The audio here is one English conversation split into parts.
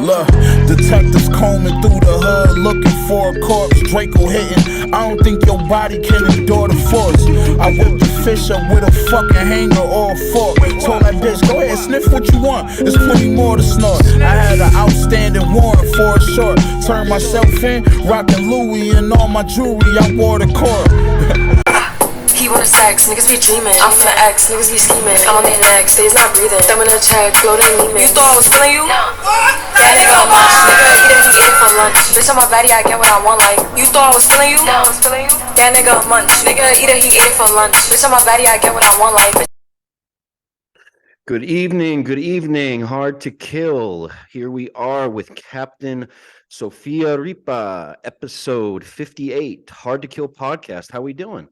Look, detectives combing through the hood looking for a corpse. Draco hitting. I don't think your body can endure the force. I whipped the fish up with a fucking hanger or a fork. Told that bitch, go ahead, sniff what you want. There's plenty more to snort. I had an outstanding warrant for a short. Turned myself in, rocking Louis and all my jewelry. I wore the court. He wanna sex, niggas be dreaming. I'm from the X, niggas be scheming. I'm on the next, days not breathing. Thumbing a check, floating anemic. You thought I was feeling you? No. That nigga munch, nigga eat it, he eat it for lunch. Bitch on my body, I get what I want. Like, you thought I was feeling you? No, I was feeling you. That nigga munch, nigga eat it, he eat it for lunch. Bitch on my body, I get what I want. Like. Good evening. Hard to Kill. Here we are with Captain Sofia Ripa, episode 58, Hard to Kill podcast. How we doing?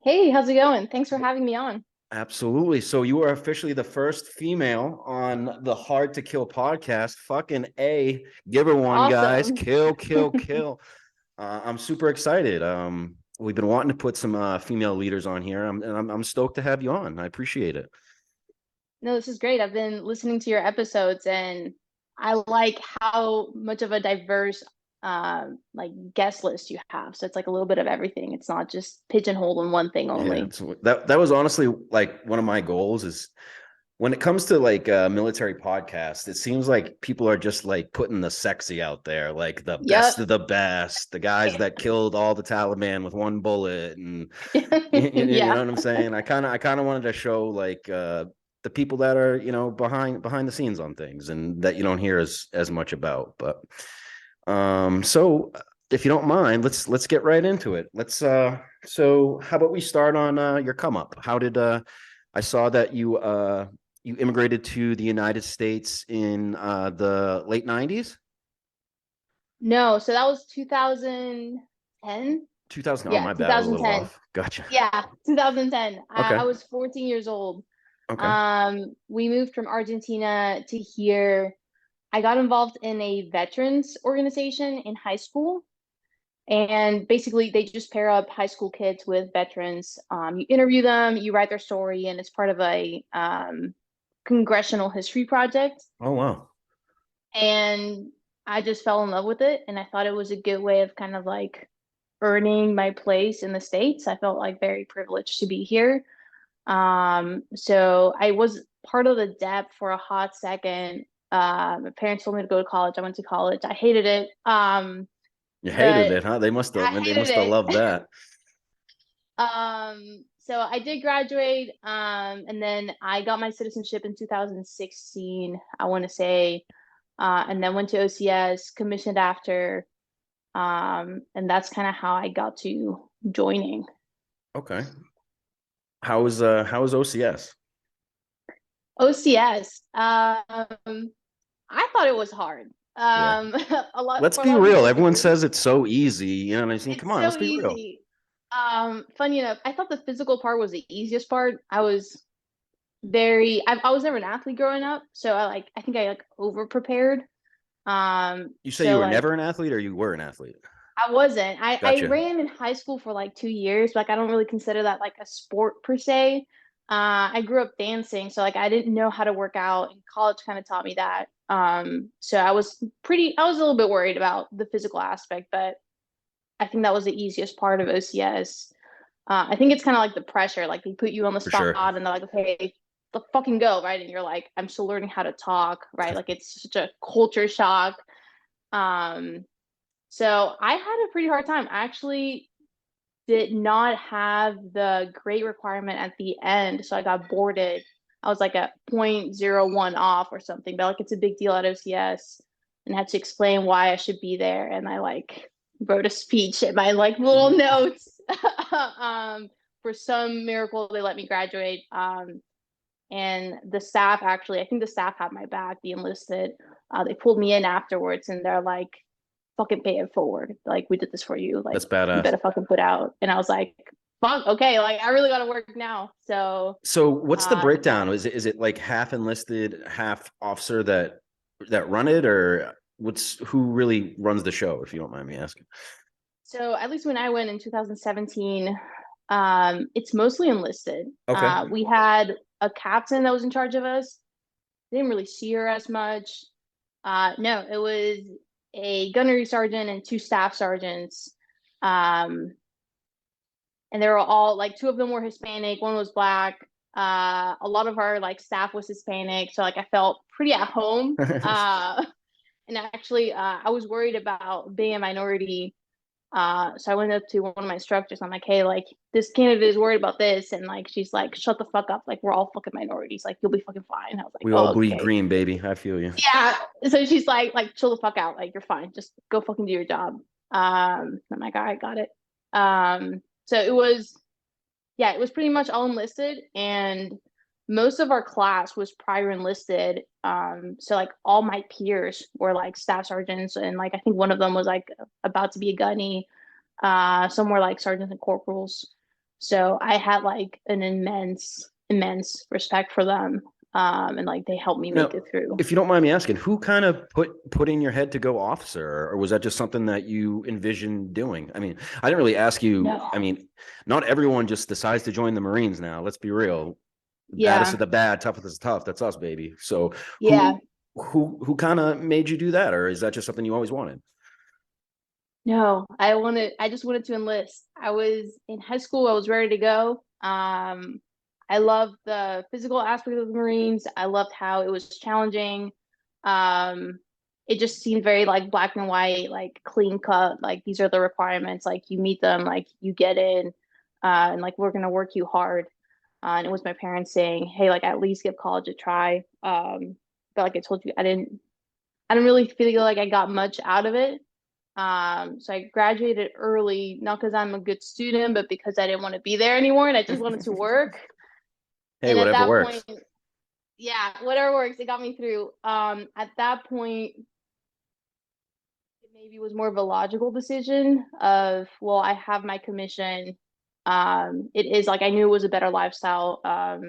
Hey, how's it going? Thanks for having me on. Absolutely. So you are officially the first female on the Hard to Kill podcast. Fucking A. Give her one, awesome. Guys. Kill. I'm super excited. We've been wanting to put some female leaders on here. I'm stoked to have you on. I appreciate it. No, this is great. I've been listening to your episodes and I like how much of a diverse like guest list you have. So it's like a little bit of everything. It's not just pigeonholed in one thing only. Yeah, that was honestly like one of my goals is when it comes to like military podcasts, it seems like people are just like putting the sexy out there, like the best of the best, the guys that killed all the Taliban with one bullet, and you know what I'm saying? I kind of wanted to show like the people that are, you know, behind the scenes on things and that you don't hear as much about. But so if you don't mind, let's get right into it. So how about we start on your come up? How did I saw that you immigrated to the United States in the late 90s? No, so that was 2010. 2000. Yeah, oh, my bad. I was a little off. Gotcha. Yeah, 2010. Okay. I was 14 years old. Okay. We moved from Argentina to here. I got involved in a veterans organization in high school. And basically, they just pair up high school kids with veterans. You interview them, you write their story, and it's part of a congressional history project. Oh, wow. And I just fell in love with it. And I thought it was a good way of kind of like earning my place in the States. I felt like very privileged to be here. So I was part of the DEP for a hot second. My parents told me to go to college. I went to college. I hated it. You hated it, huh? They must have loved that. So I did graduate, and then I got my citizenship in 2016, I want to say, and then went to OCS, commissioned after, and that's kind of how I got to joining. Okay. How was OCS? OCS, I thought it was hard. Yeah. A lot. Let's be real. Everyone says it's so easy. You know what I mean? Come on, let's be real. Funny enough, I thought the physical part was the easiest part. I was never an athlete growing up, so I think I over prepared. You say you were never an athlete, or you were an athlete? I wasn't. Gotcha. I ran in high school for like 2 years. Like I don't really consider that like a sport per se. I grew up dancing, so like I didn't know how to work out, and college kind of taught me that. So I was a little bit worried about the physical aspect, but I think that was the easiest part of OCS. I think it's kind of like the pressure, like they put you on the spot and they're like, okay, let's fucking go, right? And you're like, I'm still learning how to talk, right? Like it's such a culture shock. So I had a pretty hard time. I actually did not have the grade requirement at the end, so I got boarded. I was like a 0.01 off or something, but like it's a big deal at OCS, and had to explain why I should be there. And I like wrote a speech in my like little notes. For some miracle, they let me graduate. And the staff actually, I think the staff had my back, the enlisted. They pulled me in afterwards, and they're like, fucking pay it forward. Like, we did this for you. Like, that's badass. You better fucking put out. And I was like, fuck, okay, like I really gotta work now. So what's the breakdown? Is it like half enlisted, half officer that run it, or who really runs the show, if you don't mind me asking? So at least when I went in 2017, It's mostly enlisted. Okay. We had a captain that was in charge of us. Didn't really see her as much. No, it was a gunnery sergeant and two staff sergeants. And they were all like, two of them were Hispanic, one was Black. A lot of our like staff was Hispanic, so like I felt pretty at home. And actually, I was worried about being a minority. So I went up to one of my instructors. I'm like, hey, like this candidate is worried about this, and like she's like, shut the fuck up. Like we're all fucking minorities. Like you'll be fucking fine. I was like, We all oh, bleed okay. green, baby. I feel you. Yeah. So she's like, chill the fuck out. Like you're fine. Just go fucking do your job. I'm like, all right, got it. So it was, yeah, it was pretty much all enlisted, and most of our class was prior enlisted. So like all my peers were like staff sergeants, and like I think one of them was like about to be a gunny. Some were like sergeants and corporals. So I had like an immense respect for them. And like they helped me Now, make it through. if you don't mind me asking, who kind of put in your head to go officer, or was that just something that you envisioned doing? I mean, I didn't really ask you. No. I mean, not everyone just decides to join the Marines now. Let's be real. Yeah. Baddest of the bad, toughest is tough. That's us, baby. So Yeah. who kind of made you do that, or is that just something you always wanted? No, I just wanted to enlist. I was in high school, I was ready to go. I loved the physical aspect of the Marines. I loved how it was challenging. It just seemed very like black and white, like clean cut, like these are the requirements, like you meet them, like you get in, and like we're gonna work you hard. And it was my parents saying, hey, like at least give college a try. But like I told you, I didn't really feel like I got much out of it. So I graduated early, not because I'm a good student, but because I didn't want to be there anymore and I just wanted to work. Hey, And at whatever that works. point, yeah, whatever works, it got me through. At that point, it maybe was more of a logical decision of, well, I have my commission. It is like I knew it was a better lifestyle. I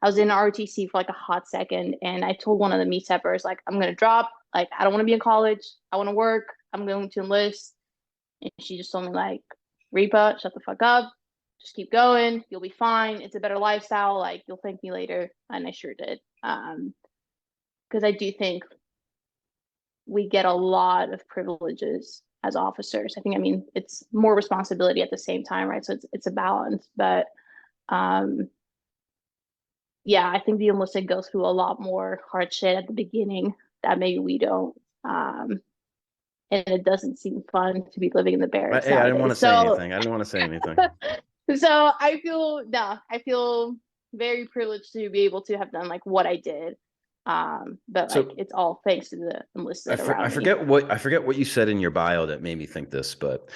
was in ROTC for like a hot second, and I told one of the meat steppers, like, I'm gonna drop. Like, I don't want to be in college. I want to work. I'm going to enlist. And she just told me, like, Ripa, shut the fuck up. Just keep going. You'll be fine. It's a better lifestyle. Like, you'll thank me later. And I sure did. Because I do think we get a lot of privileges as officers. I mean, it's more responsibility at the same time, right? So it's a balance. But yeah, I think the enlisted go through a lot more hard shit at the beginning that maybe we don't. And it doesn't seem fun to be living in the barracks. Hey, I didn't want to say So, anything. I didn't want to say anything. so I feel very privileged to be able to have done like what I did. But So- like it's all thanks to the enlisted around I me. forget what you said in your bio that made me think this, but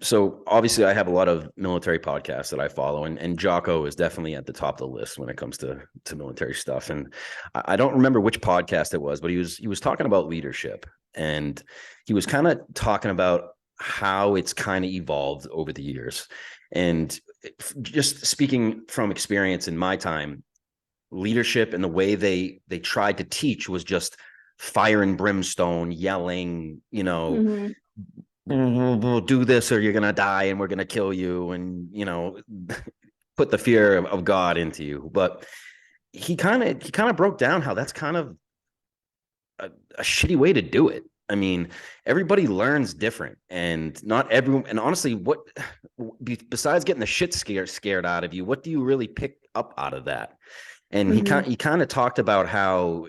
so obviously I have a lot of military podcasts that I follow, and Jocko is definitely at the top of the list when it comes to military stuff. And I don't remember which podcast it was, but he was talking about leadership, and he was kind of talking about how it's kind of evolved over the years. And just speaking from experience in my time, leadership and the way they tried to teach was just fire and brimstone, yelling, you know, do this or you're gonna die and we're gonna kill you, and you know, put the fear of God into you. But he kind of broke down how that's kind of a shitty way to do it. I mean, everybody learns different, and not everyone. And honestly, what besides getting the shit scared out of you, what do you really pick up out of that? And he kind of talked about how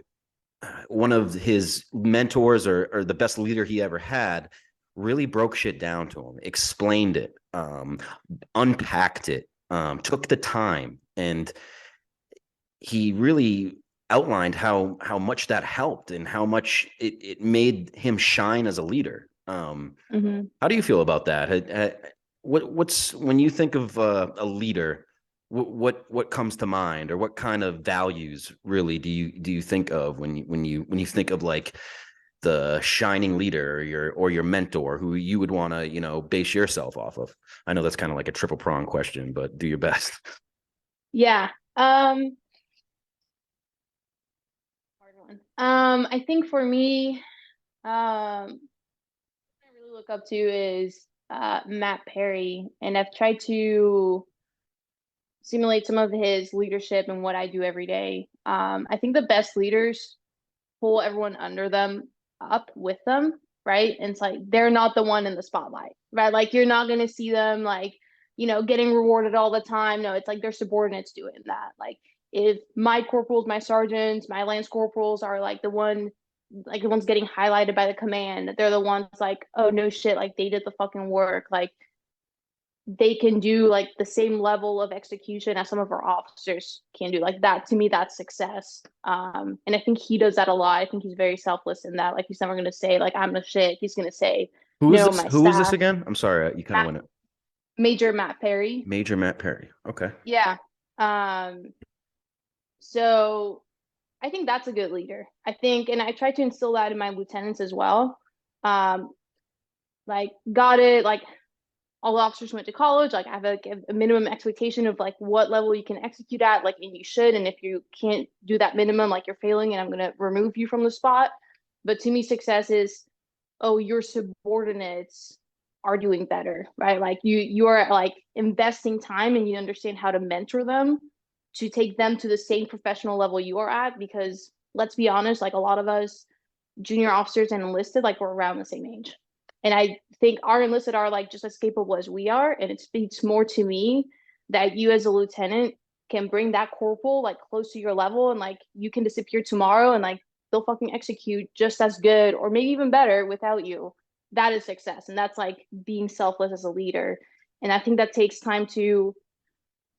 one of his mentors or the best leader he ever had really broke shit down to him, explained it, unpacked it, took the time, and he really outlined how much that helped and how much it made him shine as a leader. How do you feel about that? What's when you think of a leader, what comes to mind, or what kind of values really do you think of when you think of like the shining leader or your mentor who you would want to, you know, base yourself off of? I know that's kind of like a triple prong question, but do your best. Yeah. Hard one. I think for me, what I really look up to is Matt Perry, and I've tried to simulate some of his leadership and what I do every day. I think the best leaders pull everyone under them up with them, right? And it's like they're not the one in the spotlight, right? Like you're not going to see them like, getting rewarded all the time. No, it's like their subordinates doing that. Like if my corporals, my sergeants, my lance corporals are like the ones getting highlighted by the command, they're the ones like, oh no shit, like they did the fucking work. Like they can do like the same level of execution as some of our officers can do. Like that, to me, that's success. And I think he does that a lot. I think he's very selfless in that. Like he's never going to say like, I'm the shit. He's going to say, Who is no, this? my Who is this staff. again? I'm sorry. You kind of went it. Major Matt Perry. Major Matt Perry. Okay. Yeah. So I think that's a good leader. I think, and I try to instill that in my lieutenants as well. Like got it. Like all the officers went to college. Like I have a minimum expectation of like what level you can execute at, like, and you should. And if you can't do that minimum, like you're failing and I'm going to remove you from the spot. But to me, success is, oh, your subordinates are doing better, right? Like you are like investing time and you understand how to mentor them to take them to the same professional level you are at. Because let's be honest, like a lot of us junior officers and enlisted, like we're around the same age. And I think our enlisted are like just as capable as we are. And it speaks more to me that you as a lieutenant can bring that corporal like close to your level and like you can disappear tomorrow and like they'll fucking execute just as good or maybe even better without you. That is success. And that's like being selfless as a leader. And I think that takes time to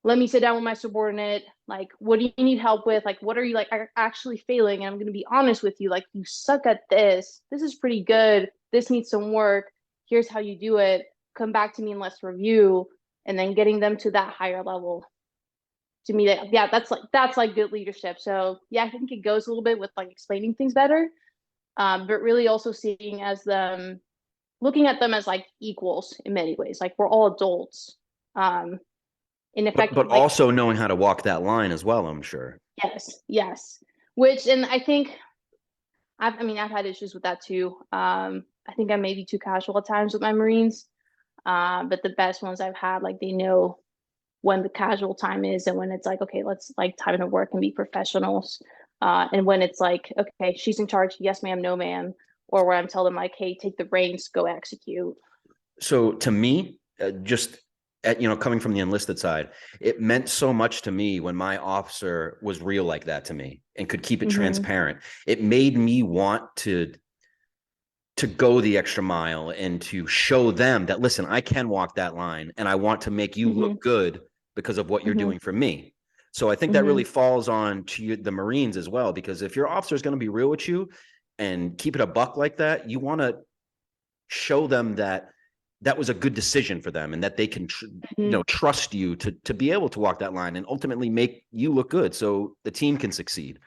let me sit down with my subordinate. Like, what do you need help with? Like, what are you like actually failing? And I'm going to be honest with you. Like, you suck at this. This is pretty good. This needs some work. Here's how you do it. Come back to me and let's review. And then getting them to that higher level. To me, that's like good leadership. So yeah, I think it goes a little bit with like explaining things better, but really also seeing as them, looking at them as like equals in many ways. Like we're all adults. In effect, but like, also knowing how to walk that line as well, I'm sure. Yes. Which, and I think, I've had issues with that too. I think I may be too casual at times with my Marines, but the best ones I've had, like they know when the casual time is and when it's like, okay, let's like time to work and be professionals. And when it's like, okay, she's in charge, yes ma'am, no ma'am, or where I'm telling them like, hey, take the reins, go execute. So to me, coming from the enlisted side, it meant so much to me when my officer was real like that to me and could keep it transparent. It made me want to go the extra mile and to show them that, listen, I can walk that line and I want to make you look good because of what you're doing for me. So I think that really falls on to the Marines as well, because if your officer is going to be real with you and keep it a buck like that, you want to show them that was a good decision for them and that they can trust you to be able to walk that line and ultimately make you look good so the team can succeed.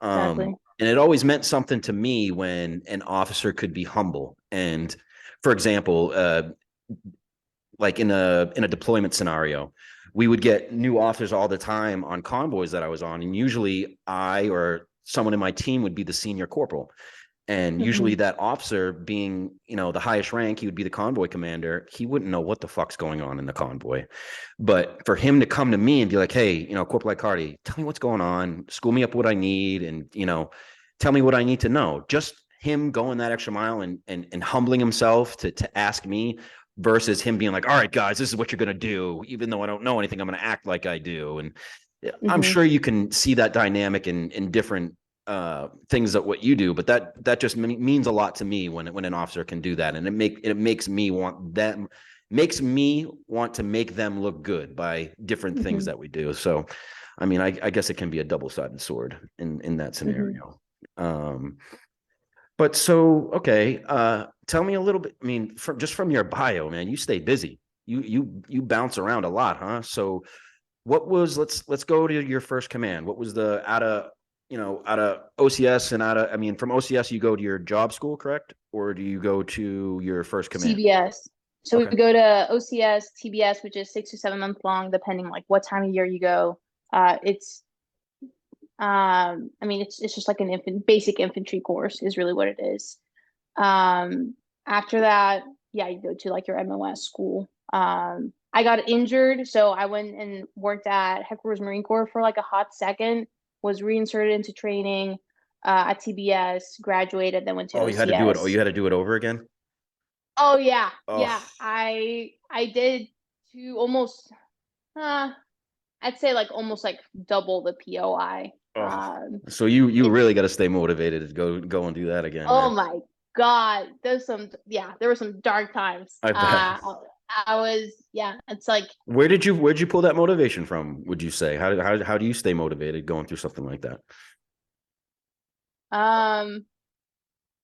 Exactly. And it always meant something to me when an officer could be humble. And for example, like in a deployment scenario, we would get new officers all the time on convoys that I was on. And usually I or someone in my team would be the senior corporal. And usually that officer being, the highest rank, he would be the convoy commander. He wouldn't know what the fuck's going on in the convoy. But for him to come to me and be like, hey, Corporal Icardi, tell me what's going on, school me up what I need, and, tell me what I need to know. Just him going that extra mile and humbling himself to ask me versus him being like, all right, guys, this is what you're going to do. Even though I don't know anything, I'm going to act like I do. And I'm sure you can see that dynamic in different things that what you do, but that just means a lot to me when an officer can do that, and it makes me want to make them look good by different things that we do. So I guess it can be a double-sided sword in that scenario. But so okay, tell me a little bit, from your bio, man, you stay busy, you bounce around a lot, huh? So what was, let's go to your first command. What was the out of OCS and from OCS, you go to your job school, correct? Or do you go to your first command? CBS. So Okay. we go to OCS, TBS, which is 6 to 7 months long, depending like what time of year you go. It's just like basic infantry course is really what it is. After that, yeah, you go to like your MOS school. I got injured, so I went and worked at Headquarters Marine Corps for like a hot second, was reinserted into training at TBS, graduated, then went to Oh, you had to do it. Oh, OCS. you had to do it over again. Oh yeah, yeah. Oh, I did two almost I'd say like almost like double the POI. oh. So you really got to stay motivated to go and do that again, Oh man. my God. There were some dark times. I bet. I was, yeah, it's like, Where'd you pull that motivation from? Would you say how do you stay motivated going through something like that? um,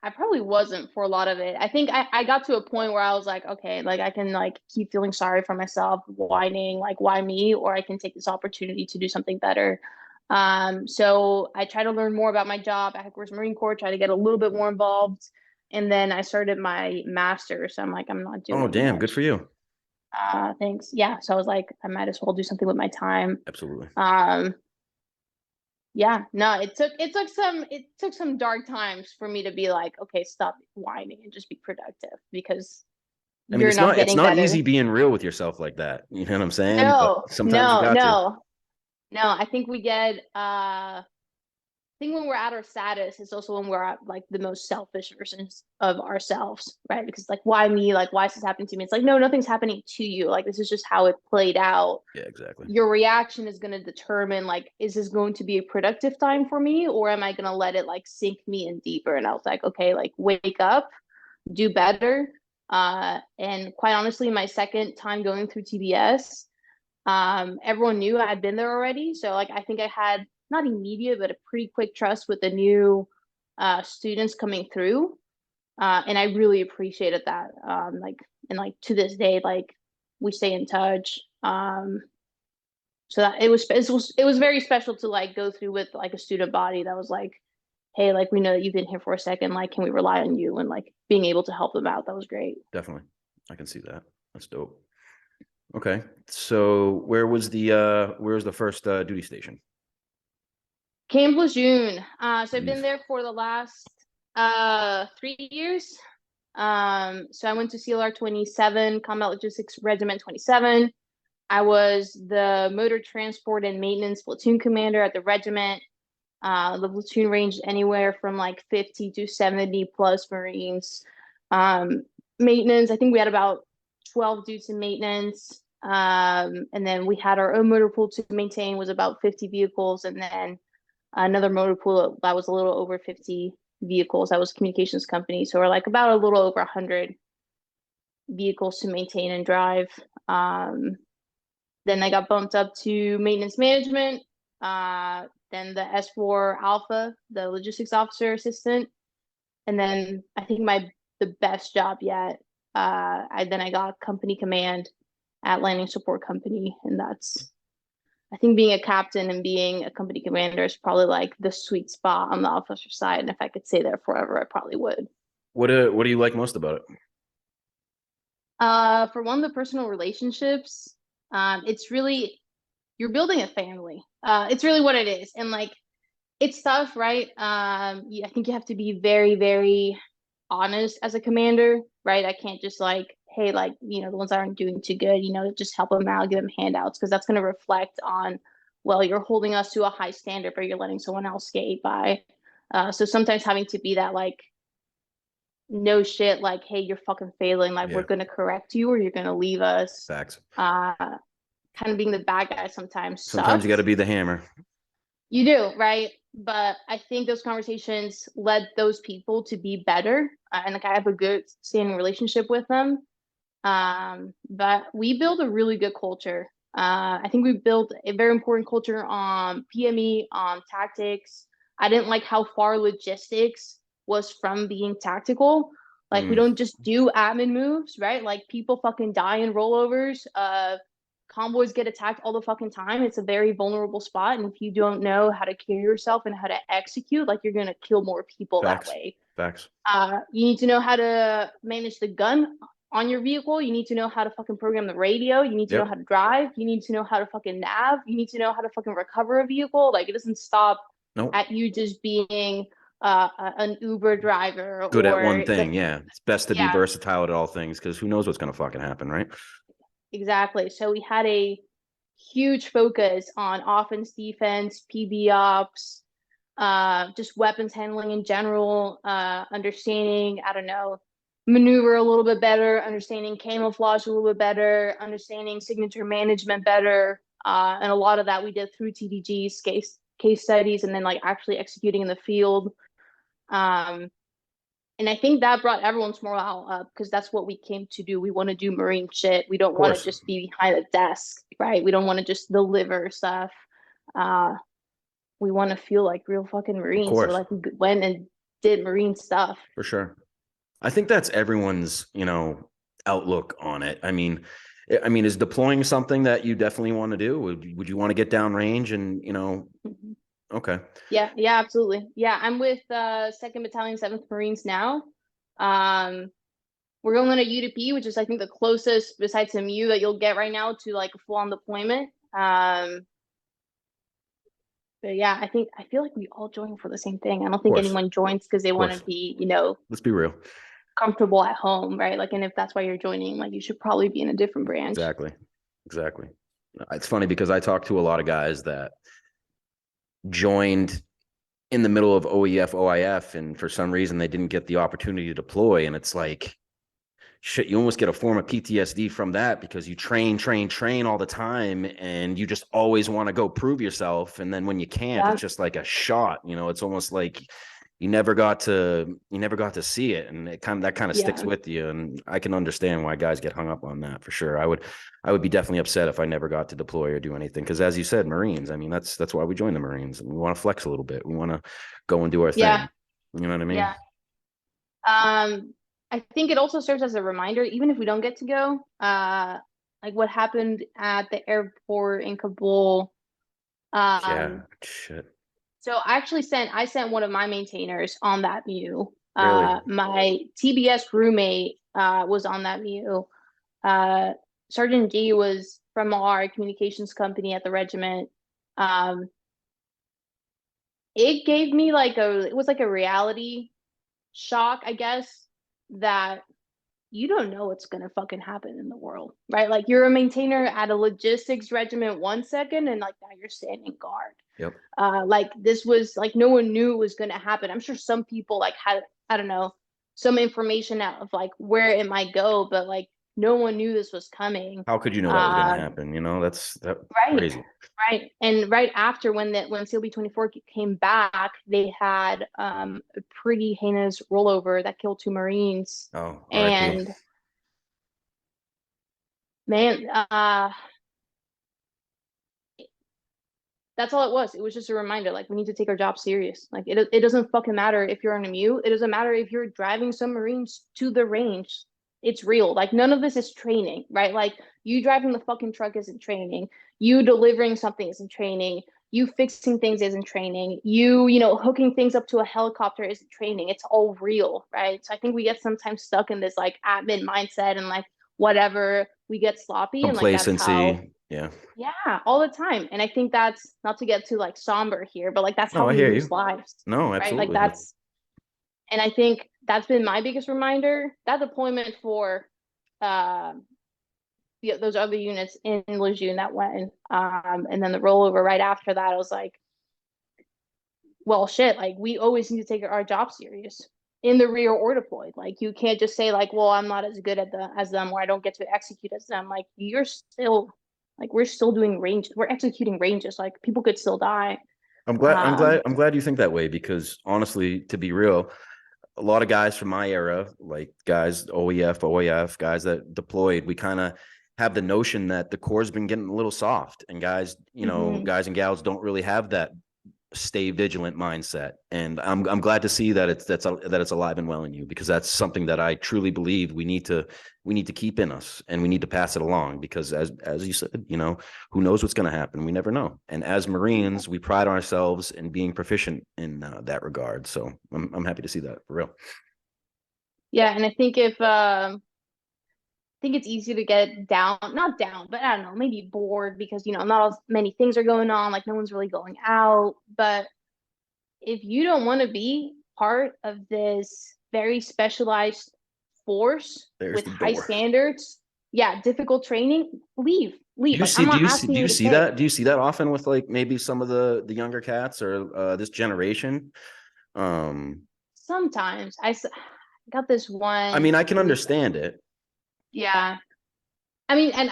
I probably wasn't for a lot of it. I think I got to a point where I was like, okay, like I can like keep feeling sorry for myself, whining, like why me, or I can take this opportunity to do something better. So I try to learn more about my job at Headquarters Marine Corps, try to get a little bit more involved. And then I started my master's. So I'm like, I'm not Oh, doing damn, good much. for you. Thanks. Yeah. So I was like, I might as well do something with my time. Absolutely. Yeah, no, it took some dark times for me to be like, okay, stop whining and just be productive because I mean, you're not it's getting not better. easy being real with yourself like that. You know what I'm saying? But No, sometimes you no, got to. no, no. I think we get think when we're at our saddest, it's also when we're at like the most selfish versions of ourselves, right? Because like, why me? Like, why is this happening to me? It's like, no, nothing's happening to you. Like, this is just how it played out. Yeah, exactly. Your reaction is going to determine like, is this going to be a productive time for me, or am I going to let it like sink me in deeper? And I was like, okay, like wake up, do better. And quite honestly, my second time going through TBS, everyone knew I had been there already. So like I think I had not immediate, but a pretty quick trust with the new students coming through. And I really appreciated that. And like to this day, like we stay in touch. So that it was very special to like go through with like a student body that was like, hey, like we know that you've been here for a second, like can we rely on you, and like being able to help them out. That was great. Definitely. I can see that. That's dope. Okay. So where was the first duty station? Camp Lejeune. So I've been Jeez. there for the last 3 years. So I went to CLR 27, Combat Logistics Regiment 27. I was the motor transport and maintenance platoon commander at the regiment. The platoon ranged anywhere from like 50 to 70 plus Marines. Maintenance, I think we had about 12 dudes in maintenance. And then we had our own motor pool to maintain, was about 50 vehicles. And then another motor pool that was a little over 50 vehicles. That was a communications company. So we're like about a little over 100 vehicles to maintain and drive. Then I got bumped up to maintenance management. Then the S4 Alpha, the logistics officer assistant. And then I think the best job yet. I got company command at landing support company, and that's, I think being a captain and being a company commander is probably like the sweet spot on the officer side. And if I could stay there forever, I probably would. What do you like most about it? For one, the personal relationships. It's really, you're building a family. It's really what it is. And like, it's tough, right? I think you have to be very, very honest as a commander, right? I can't just like, hey, like, the ones that aren't doing too good, just help them out, give them handouts, because that's going to reflect on, well, you're holding us to a high standard, but you're letting someone else skate by. So sometimes having to be that like, no shit, like, hey, you're fucking failing, like we're gonna correct you or you're gonna leave us. Facts. Kind of being the bad guy sometimes Sometimes you got to sucks. be the hammer. You do, right? But I think those conversations led those people to be better, and like I have a good standing relationship with them. But we build a really good culture. I think we built a very important culture on PME, on tactics. I didn't like how far logistics was from being tactical. Like we don't just do admin moves, right? Like people fucking die in rollovers. Convoys get attacked all the fucking time. It's a very vulnerable spot, and if you don't know how to carry yourself and how to execute, like you're gonna kill more people Facts. that way. Facts. You need to know how to manage the gun on your vehicle. You need to know how to fucking program the radio. You need to know how to drive. You need to know how to fucking nav. You need to know how to fucking recover a vehicle. Like it doesn't stop at you just being an Uber driver. Good at one thing. Yeah. It's best to be Yeah. versatile at all things because who knows what's going to fucking happen, right? exactly. So we had a huge focus on offense, defense, PB ops, just weapons handling in general, understanding, I don't know, maneuver a little bit better, understanding camouflage a little bit better, understanding signature management better. And a lot of that we did through TDGs, case studies, and then like actually executing in the field. And I think that brought everyone's morale up because that's what we came to do. We want to do Marine shit. We don't want to just be behind a desk, right? We don't want to just deliver stuff. We want to feel like real fucking Marines. So like we went and did Marine stuff. For sure. I think that's everyone's, outlook on it. I mean, is deploying something that you definitely want to do? Would you want to get downrange and, Mm-hmm. Okay. Yeah, absolutely. Yeah, I'm with 2nd Battalion, 7th Marines now. We're going on a UDP, which is I think the closest besides MU that you'll get right now to like a full-on deployment. But yeah, I feel like we all join for the same thing. I don't think anyone joins because they want to be, let's be real, comfortable at home, right? Like, and if that's why you're joining, like you should probably be in a different branch. Exactly. It's funny because I talk to a lot of guys that joined in the middle of OEF, OIF, and for some reason they didn't get the opportunity to deploy. And it's like, shit, you almost get a form of PTSD from that because you train all the time and you just always want to go prove yourself. And then when you can't, it's just like a shot, it's almost like you never got to see it. And that kind of sticks with you. And I can understand why guys get hung up on that for sure. I would be definitely upset if I never got to deploy or do anything. Cause as you said, Marines, I mean, that's why we joined the Marines, and we want to flex a little bit. We want to go and do our thing. You know what I mean? Yeah. I think it also serves as a reminder, even if we don't get to go, like what happened at the airport in Kabul. Shit. So I sent one of my maintainers on that MU. Really? My TBS roommate was on that MU. Sergeant G was from our communications company at the regiment. It gave me it was like a reality shock, I guess, that you don't know what's gonna fucking happen in the world, right? Like you're a maintainer at a logistics regiment 1 second, and like now you're standing guard. Yep. Like this was like no one knew it was gonna happen. I'm sure some people like had, I don't know, some information out of like where it might go, but like no one knew this was coming. How could you know that was gonna happen? That's right. Crazy. Right. And right after when CLB-24 came back, they had a pretty heinous rollover that killed 2 Marines. Oh, and RIP. Man, that's all it was. It was just a reminder, like we need to take our job serious. Like it doesn't fucking matter if you're on a MU. It doesn't matter if you're driving some Marines to the range. It's real. Like none of this is training, right? Like you driving the fucking truck isn't training. You delivering something isn't training. You fixing things isn't training. You hooking things up to a helicopter isn't training. It's all real, right? So I think we get sometimes stuck in this like admin mindset and like whatever, we get sloppy. Complacency. And like that's how, all the time. And I think that's not to get too like somber here, but like that's how we lose lives. No, absolutely. Right? Like and I think that's been my biggest reminder. That deployment for those other units in Lejeune that went, and then the rollover right after that, I was like, well, shit, like we always need to take our job serious in the rear or deployed. Like you can't just say like, well, I'm not as good as them, or I don't get to execute as them. Like you're still, like we're still doing range. We're executing ranges. Like people could still die. I'm glad you think that way, because honestly, to be real, a lot of guys from my era, like guys OEF, guys that deployed, we kind of have the notion that the Corps has been getting a little soft, and guys, guys and gals don't really have that stay vigilant mindset. And I'm glad to see that it's alive and well in you, because that's something that I truly believe we need to keep in us, and we need to pass it along, because as you said, who knows what's going to happen? We never know. And as Marines, we pride ourselves in being proficient in that regard. So I'm happy to see that, for real. Yeah. And I think I think it's easy to get not down, but I don't know, maybe bored because, not as many things are going on, like no one's really going out. But if you don't want to be part of this very specialized force with high standards, difficult training, leave. Like, I'm Do not you see asking do you you to see stay. that? Do you see that often with like maybe some of the younger cats or this generation? Um, Sometimes got this I one mean, I can really, understand it. yeah. I mean, and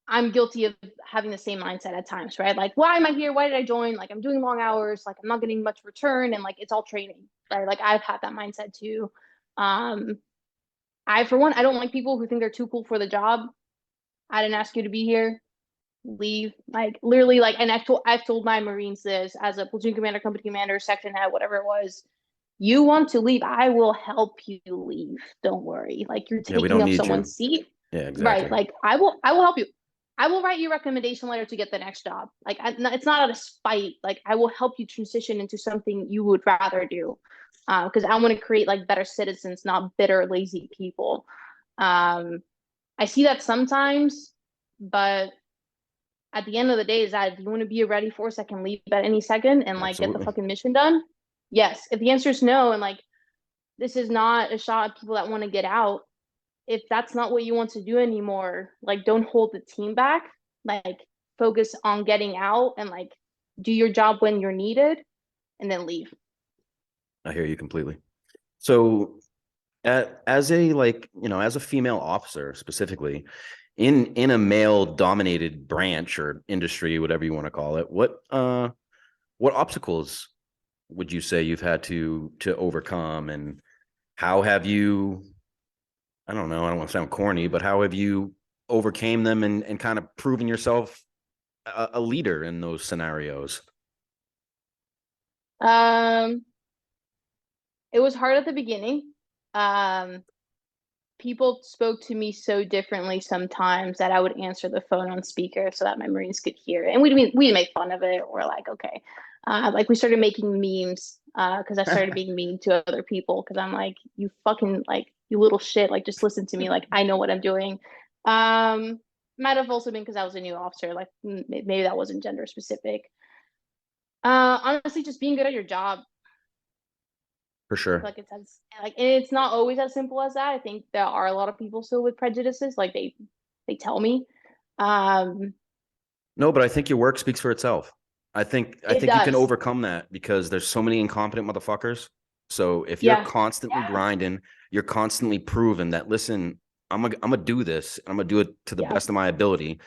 I'm guilty of having the same mindset at times, right? Like, why am I here? Why did I join? Like, I'm doing long hours, like I'm not getting much return, and like it's all training, right? Like I've had that mindset too. Um, for one, I don't like people who think they're too cool for the job. I didn't ask you to be here. Leave. Like literally, like, and I've told my Marines this as a platoon commander, company commander, section head, whatever it was. You want to leave, I will help you leave. Don't worry. Like you're Yeah, we taking don't up need you. someone's seat. Yeah, Right. exactly. Like I will help you. I will write you a recommendation letter to get the next job. Like it's not out of spite. Like I will help you transition into something you would rather do. Because I want to create like better citizens, not bitter, lazy people. I see that sometimes, but at the end of the day, is that do you want to be a ready force that can leave at any second and like get the Absolutely. fucking mission done? Yes. If the answer is no, and like this is not a shot at people that want to get out, if that's not what you want to do anymore, like don't hold the team back. Like focus on getting out and like do your job when you're needed and then leave. I hear you completely. So, as a like as a female officer specifically in a male dominated branch or industry, whatever you want to call it, what obstacles would you say you've had to overcome, and how have you, I don't know, I don't want to sound corny, but how have you overcame them and kind of proven yourself a leader in those scenarios? Um, it was hard at the beginning. Um, People spoke to me so differently sometimes that I would answer the phone on speaker so that my Marines could hear it. And we'd make fun of it or like, okay. Like we started making memes because I started being mean to other people because I'm like, you fucking like you little shit, like just listen to me, like I know what I'm doing. Might have also been because I was a new officer, like maybe that wasn't gender specific. Honestly, just being good at your job. For I feel sure. like it's as like and it's not always as simple as that. I think there are a lot of people still with prejudices, like they tell me. Um, No, but I think your work speaks for itself. I it think you can does. overcome that because there's so many incompetent motherfuckers. So if you're Yeah. constantly grinding, you're constantly proving that, listen, I'm gonna do this. I'm gonna do it to the Yeah. best of my ability.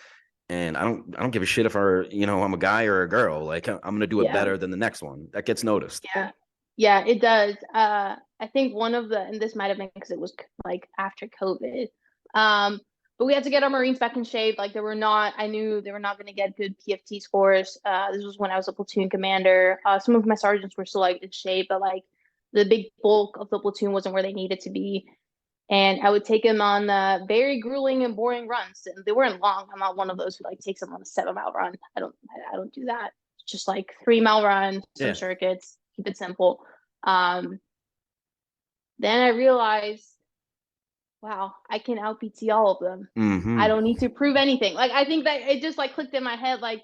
And I don't give a shit if I'm a guy or a girl. Like I'm gonna do it Yeah. better than the next one. That gets noticed. Yeah. Yeah, it does. I think one of the, and this might have been because it was like after COVID. But we had to get our Marines back in shape. Like I knew they were not going to get good PFT scores. This was when I was a platoon commander. Some of my sergeants were still like in shape, but like the big bulk of the platoon wasn't where they needed to be. And I would take them on very grueling and boring runs. And they weren't long. I'm not one of those who like takes them on a 7 mile run. I don't do that. Just like 3 mile run, some Yeah. circuits, keep it simple. Um, then I realized, wow, I can out PT all of them. I Mm-hmm. don't need to prove anything. Like I think that it just like clicked in my head, like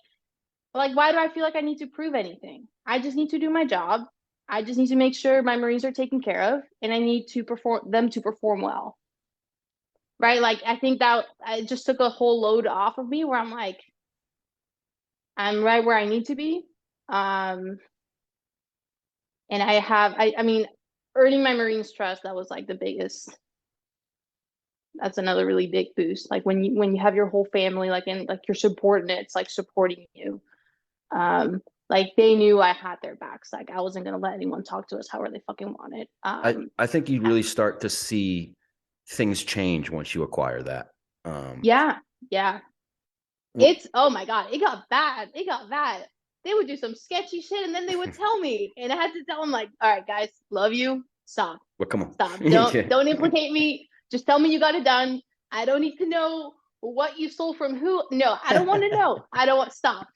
why do I feel like I need to prove anything? I just need to do my job. I just need to make sure my Marines are taken care of, and I need to perform well. Right? Like I think that I just took a whole load off of me where I'm like, I'm right where I need to be. Um, and I mean, earning my Marines trust, that was like the biggest, that's another really big boost. Like when you have your whole family, like, and like your subordinates, like supporting you. Like they knew I had their backs. Like I wasn't going to let anyone talk to us however they fucking wanted. I think you really start to see things change once you acquire that. Yeah. Yeah. It's, oh my God, it got bad. It got bad. They would do some sketchy shit and then they would tell me. And I had to tell them, like, all right, guys, love you. Stop. But come on. Stop. Yeah. Don't implicate me. Just tell me you got it done. I don't need to know what you stole from who. No, I don't want to know. I don't want stop.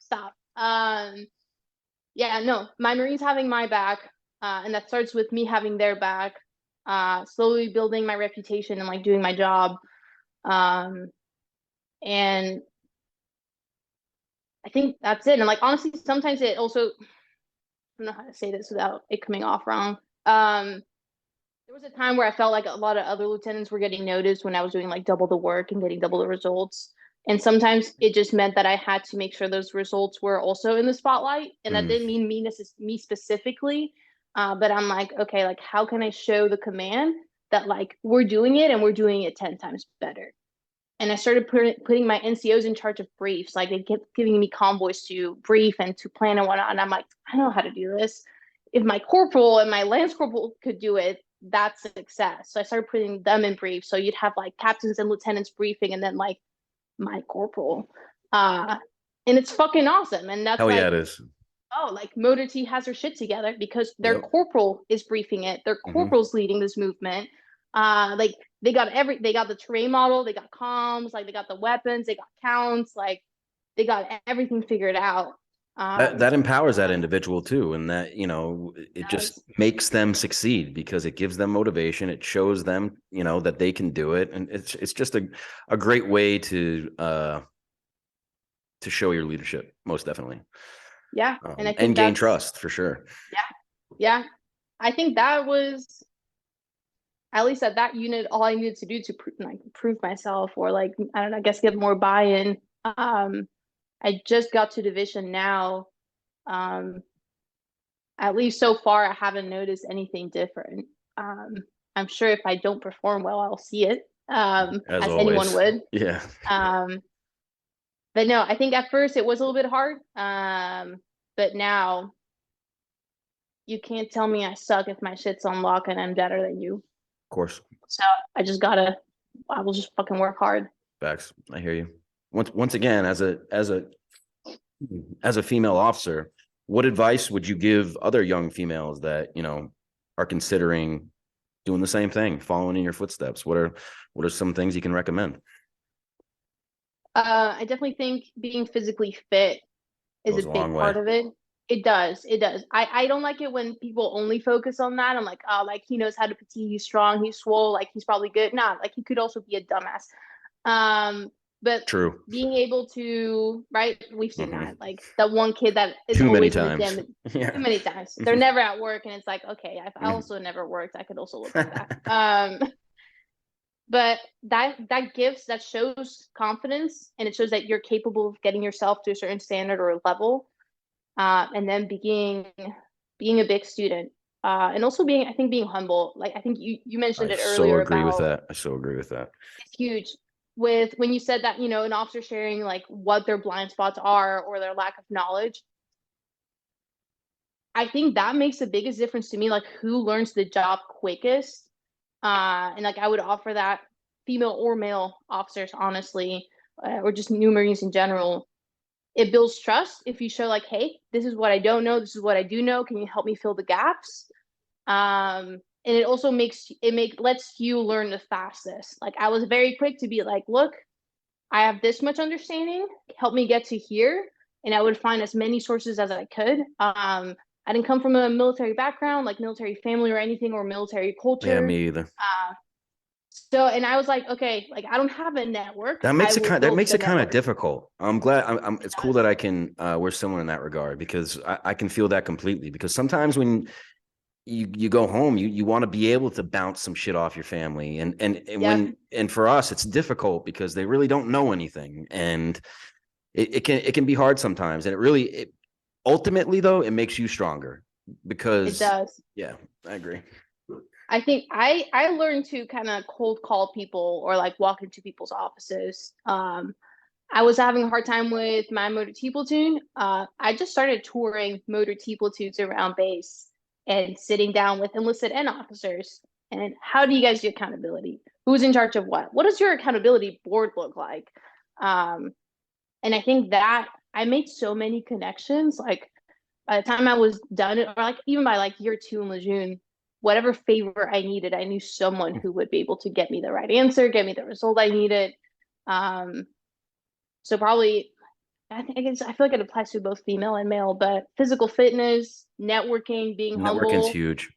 Yeah, no, my Marines having my back, and that starts with me having their back, slowly building my reputation and like doing my job. And I think that's it. And like honestly, sometimes it also, I don't know how to say this without it coming off wrong. There was a time where I felt like a lot of other lieutenants were getting noticed when I was doing like double the work and getting double the results. And sometimes it just meant that I had to make sure those results were also in the spotlight. And that didn't mean me specifically. But I'm like, okay, like how can I show the command that like we're doing it and we're doing it 10 times better? And I started putting my NCOs in charge of briefs. Like they kept giving me convoys to brief and to plan and whatnot. And I'm like, I don't know how to do this. If my corporal and my lance corporal could do it, that's success. So I started putting them in briefs. So you'd have like captains and lieutenants briefing and then like my corporal. And it's fucking awesome. And that's Hell yeah, like, it is. oh, like Motor T has her shit together because their Yep. corporal is briefing it. Their corporal's leading this movement. Like they got the terrain model, they got comms, like they got the weapons, they got counts, like they got everything figured out. That empowers that individual too, and that, you know, it just makes them succeed because it gives them motivation. It shows them, you know, that they can do it, and it's just a great way to show your leadership, most definitely. Yeah, and I think gain trust for sure. Yeah, I think that was, at least at that unit, all I needed to do to prove myself, or like, I don't know, I guess get more buy-in. I just got to division now. At least so far, I haven't noticed anything different. I'm sure if I don't perform well, I'll see it, as anyone would. Yeah. But no, I think at first it was a little bit hard. But now you can't tell me I suck if my shit's on lock and I'm better than you. Of course. So I will just fucking work hard. Facts. I hear you. Once again, as a female officer, what advice would you give other young females that, you know, are considering doing the same thing, following in your footsteps? What are some things you can recommend? I definitely think being physically fit is a big part of it. It does. I don't like it when people only focus on that. I'm like, oh, like he knows how to fatigue, he's strong, he's swole, like he's probably good. Nah, like he could also be a dumbass. But True. Being able to, right? We've seen that, like that one kid that is too always many times. Too many times. They're never at work, and it's like, okay, if I also never worked, I could also look like that. But that shows confidence, and it shows that you're capable of getting yourself to a certain standard or level, and then being a big student, and also being humble. Like I think you mentioned it earlier. I so agree with that. It's huge. When you said that, you know, an officer sharing like what their blind spots are or their lack of knowledge, I think that makes the biggest difference to me, like who learns the job quickest. And like I would offer that female or male officers, honestly, or just new Marines in general. It builds trust if you show like, hey, this is what I don't know, this is what I do know. Can you help me fill the gaps? And it also lets you learn the fastest. Like I was very quick to be like, look, I have this much understanding, help me get to here. And I would find as many sources as I could. I didn't come from a military background, like military family or anything, or military culture. Yeah, me either. And I was like, okay, like I don't have a network. That makes it kind of difficult. I'm glad. It's cool that I can. We're similar in that regard, because I can feel that completely. Because sometimes when you go home, you want to be able to bounce some shit off your family, and for us it's difficult because they really don't know anything, and it can be hard sometimes, and ultimately though it makes you stronger, because it does. Yeah, I agree. I think I learned to kind of cold call people or like walk into people's offices. I was having a hard time with my Motor T platoon. I just started touring Motor T platoons around base and sitting down with enlisted and officers. And how do you guys do accountability? Who's in charge of what? What does your accountability board look like? And I think that I made so many connections. Like by the time I was done, or like even by like year 2 in Lejeune, whatever favor I needed, I knew someone who would be able to get me the right answer, get me the result I needed. So probably, I feel like it applies to both female and male, but physical fitness, networking, being humble. Networking's huge.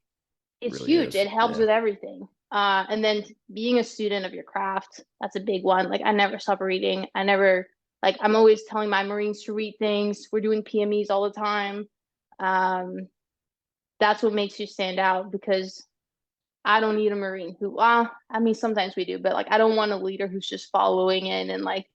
It's really huge. It helps with everything. And then being a student of your craft, that's a big one. Like I never stop reading. I'm always telling my Marines to read things. We're doing PMEs all the time. That's what makes you stand out, because I don't need a Marine who, I mean, sometimes we do, but like, I don't want a leader who's just following in and like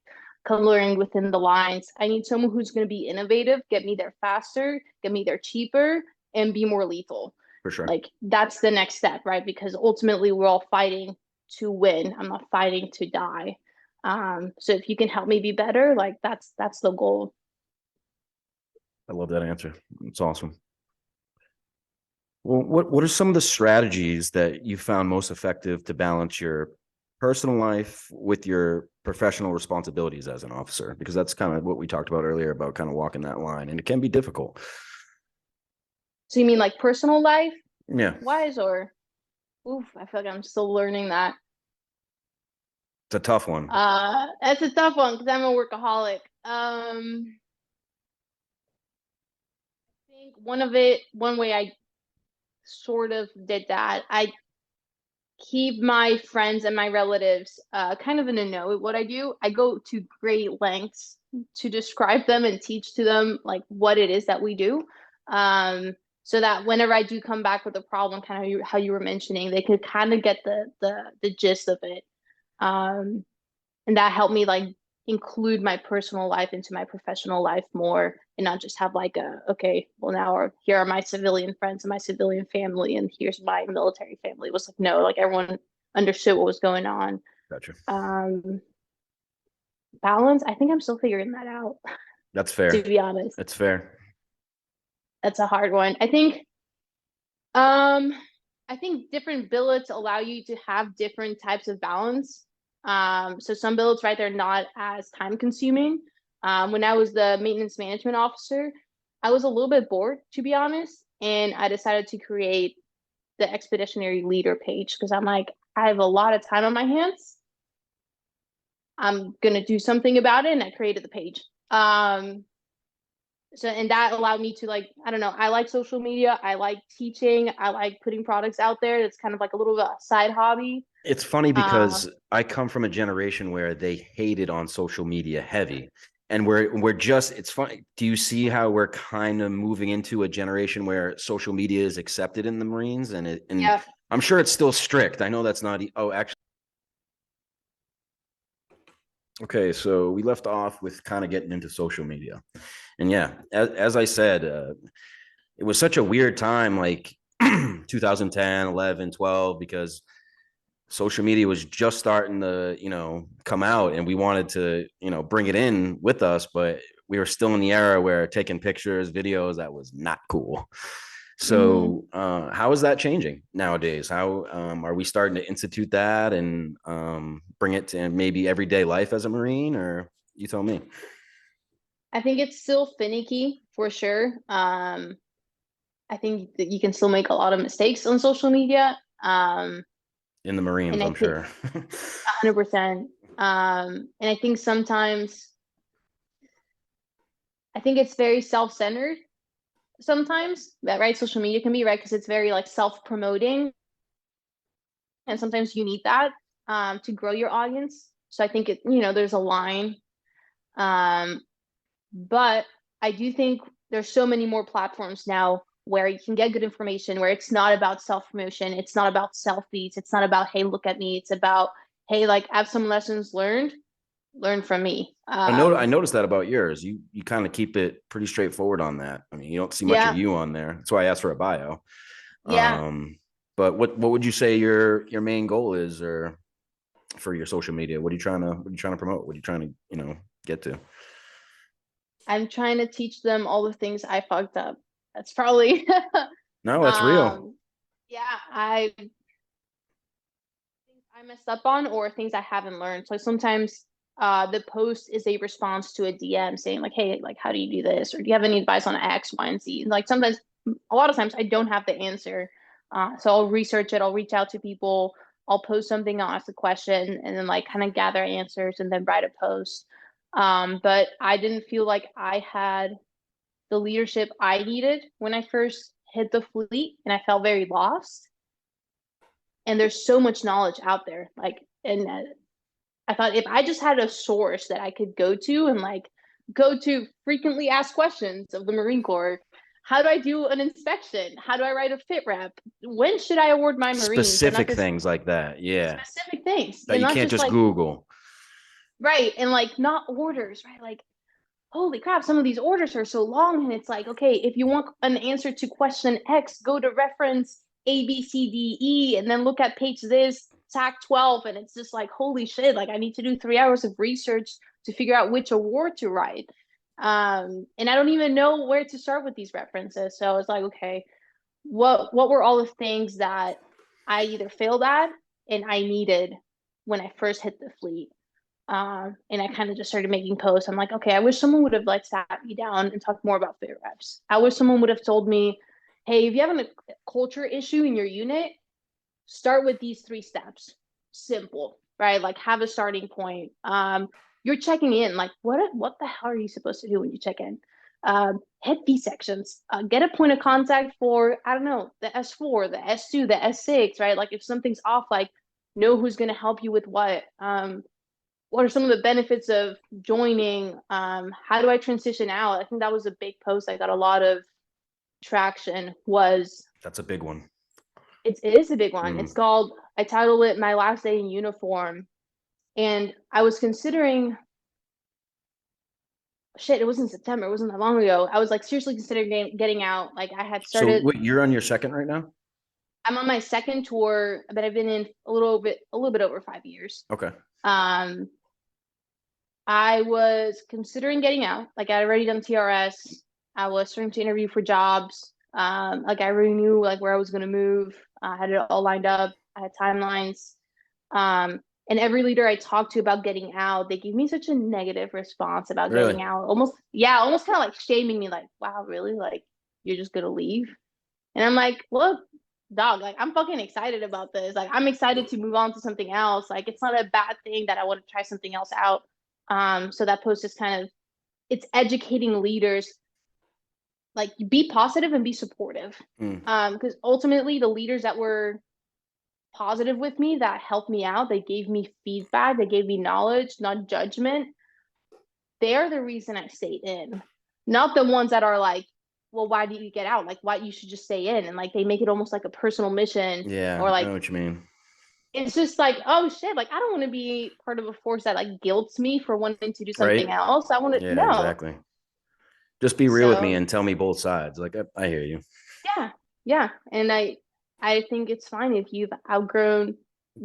coloring within the lines. I need someone who's going to be innovative, get me there faster, get me there cheaper, and be more lethal. For sure. Like, that's the next step, right? Because ultimately, we're all fighting to win. I'm not fighting to die. So if you can help me be better, like that's the goal. I love that answer. It's awesome. Well, what are some of the strategies that you found most effective to balance your personal life with your professional responsibilities as an officer? Because that's kind of what we talked about earlier about kind of walking that line, and it can be difficult. So you mean like personal life? Yeah. Wise or? Oof, I feel like I'm still learning that. It's a tough one. That's a tough one because I'm a workaholic. I think one way I sort of did that, I keep my friends and my relatives kind of in the know what I do. I go to great lengths to describe them and teach to them like what it is that we do. So that whenever I do come back with a problem, kind of how you were mentioning, they could kind of get the gist of it. And that helped me like include my personal life into my professional life more and not just have like okay, well now here are my civilian friends and my civilian family and here's my military family. It was like, no, like everyone understood what was going on. Gotcha. Balance, I think I'm still figuring that out. That's fair. To be honest. That's fair. That's a hard one. I think different billets allow you to have different types of balance. So some billets, right, they're not as time consuming. When I was the maintenance management officer, I was a little bit bored, to be honest, and I decided to create the expeditionary leader page because I'm like, I have a lot of time on my hands. I'm gonna do something about it, and I created the page. So, and that allowed me to like, I don't know, I like social media. I like teaching. I like putting products out there. It's kind of like a little bit of a side hobby. It's funny because I come from a generation where they hated on social media heavy. And we're just, it's funny. Do you see how we're kind of moving into a generation where social media is accepted in the Marines? And yeah. I'm sure it's still strict. I know that's not, actually. Okay, so we left off with kind of getting into social media. And yeah, as I said, it was such a weird time, like 2010, 11, 12, because social media was just starting to, come out, and we wanted to, bring it in with us, but we were still in the era where taking pictures, videos, that was not cool. So how is that changing nowadays? How are we starting to institute that and bring it to maybe everyday life as a Marine, or you tell me? I think it's still finicky for sure. I think that you can still make a lot of mistakes on social media. In the Marines, I'm sure. 100%. And I think sometimes, I think it's very self-centered sometimes, that right? Social media can be, right? Because it's very like self-promoting. And sometimes you need that to grow your audience. So I think there's a line. But I do think there's so many more platforms now where you can get good information, where it's not about self-promotion, it's not about selfies, it's not about, hey, look at me, it's about, hey, like I have some lessons learn from me. I noticed that about yours. You kind of keep it pretty straightforward on that. I mean, you don't see much of you on there. That's why I asked for a bio. Yeah. But what would you say your main goal is, or for your social media? What are you trying to promote? What are you trying to, get to? I'm trying to teach them all the things I fucked up. That's probably no, that's real. Yeah, I messed up on, or things I haven't learned. So sometimes the post is a response to a DM saying like, hey, like, how do you do this? Or do you have any advice on X, Y, and Z? Like sometimes, a lot of times I don't have the answer. So I'll research it. I'll reach out to people. I'll post something, I'll ask a question, and then like kind of gather answers and then write a post. But I didn't feel like I had the leadership I needed when I first hit the fleet, and I felt very lost. And there's so much knowledge out there, like, and I thought if I just had a source that I could go to and like go to frequently asked questions of the Marine Corps, How do I do an inspection? How do I write a fit rep? When should I award my Marines? Specific things like that. Yeah. Specific things. That you can't just Google. Right. And like not orders, right? Like, holy crap, some of these orders are so long. And it's like, okay, if you want an answer to question X, go to reference A, B, C, D, E, and then look at page this, TAC 12. And it's just like, holy shit, like I need to do 3 hours of research to figure out which award to write. And I don't even know where to start with these references. So I was like, okay, what were all the things that I either failed at and I needed when I first hit the fleet? And I kind of just started making posts. I'm like, okay, I wish someone would have like sat me down and talked more about fit reps. I wish someone would have told me, hey, if you have a culture issue in your unit, start with these 3 steps. Simple, right? Like have a starting point. You're checking in. Like what the hell are you supposed to do when you check in? Hit these sections. Get a point of contact for, I don't know, the S4, the S2, the S6, right? Like if something's off, like know who's going to help you with what. What are some of the benefits of joining? How do I transition out? I think that was a big post. I got a lot of traction. That's a big one. It is a big one. It's called, I titled it My Last Day in Uniform. And I was considering, it was in September. It wasn't that long ago. I was like seriously considering getting out. Like I had started. So you're on your second right now? I'm on my second tour, but I've been in a little bit over 5 years. Okay. I was considering getting out. Like I already done TRS. I was starting to interview for jobs. Like I already knew like where I was going to move. I had it all lined up. I had timelines. And every leader I talked to about getting out, they gave me such a negative response about getting out. Almost kind of like shaming me, like, wow, really? Like you're just going to leave? And I'm like, look, dog, like I'm fucking excited about this. Like I'm excited to move on to something else. Like it's not a bad thing that I want to try something else out. So that post is kind of, it's educating leaders, like be positive and be supportive. Because ultimately the leaders that were positive with me, that helped me out, they gave me feedback, they gave me knowledge, not judgment. They're the reason I stayed in, not the ones that are like, well, why do you get out? Like, why you should just stay in? And like, they make it almost like a personal mission. Yeah. Or like, I know what you mean. It's just like, oh shit, like I don't want to be part of a force that like guilts me for wanting to do something else. I want to know. Exactly. Just be real with me and tell me both sides. Like I hear you. Yeah. And I think it's fine if you've outgrown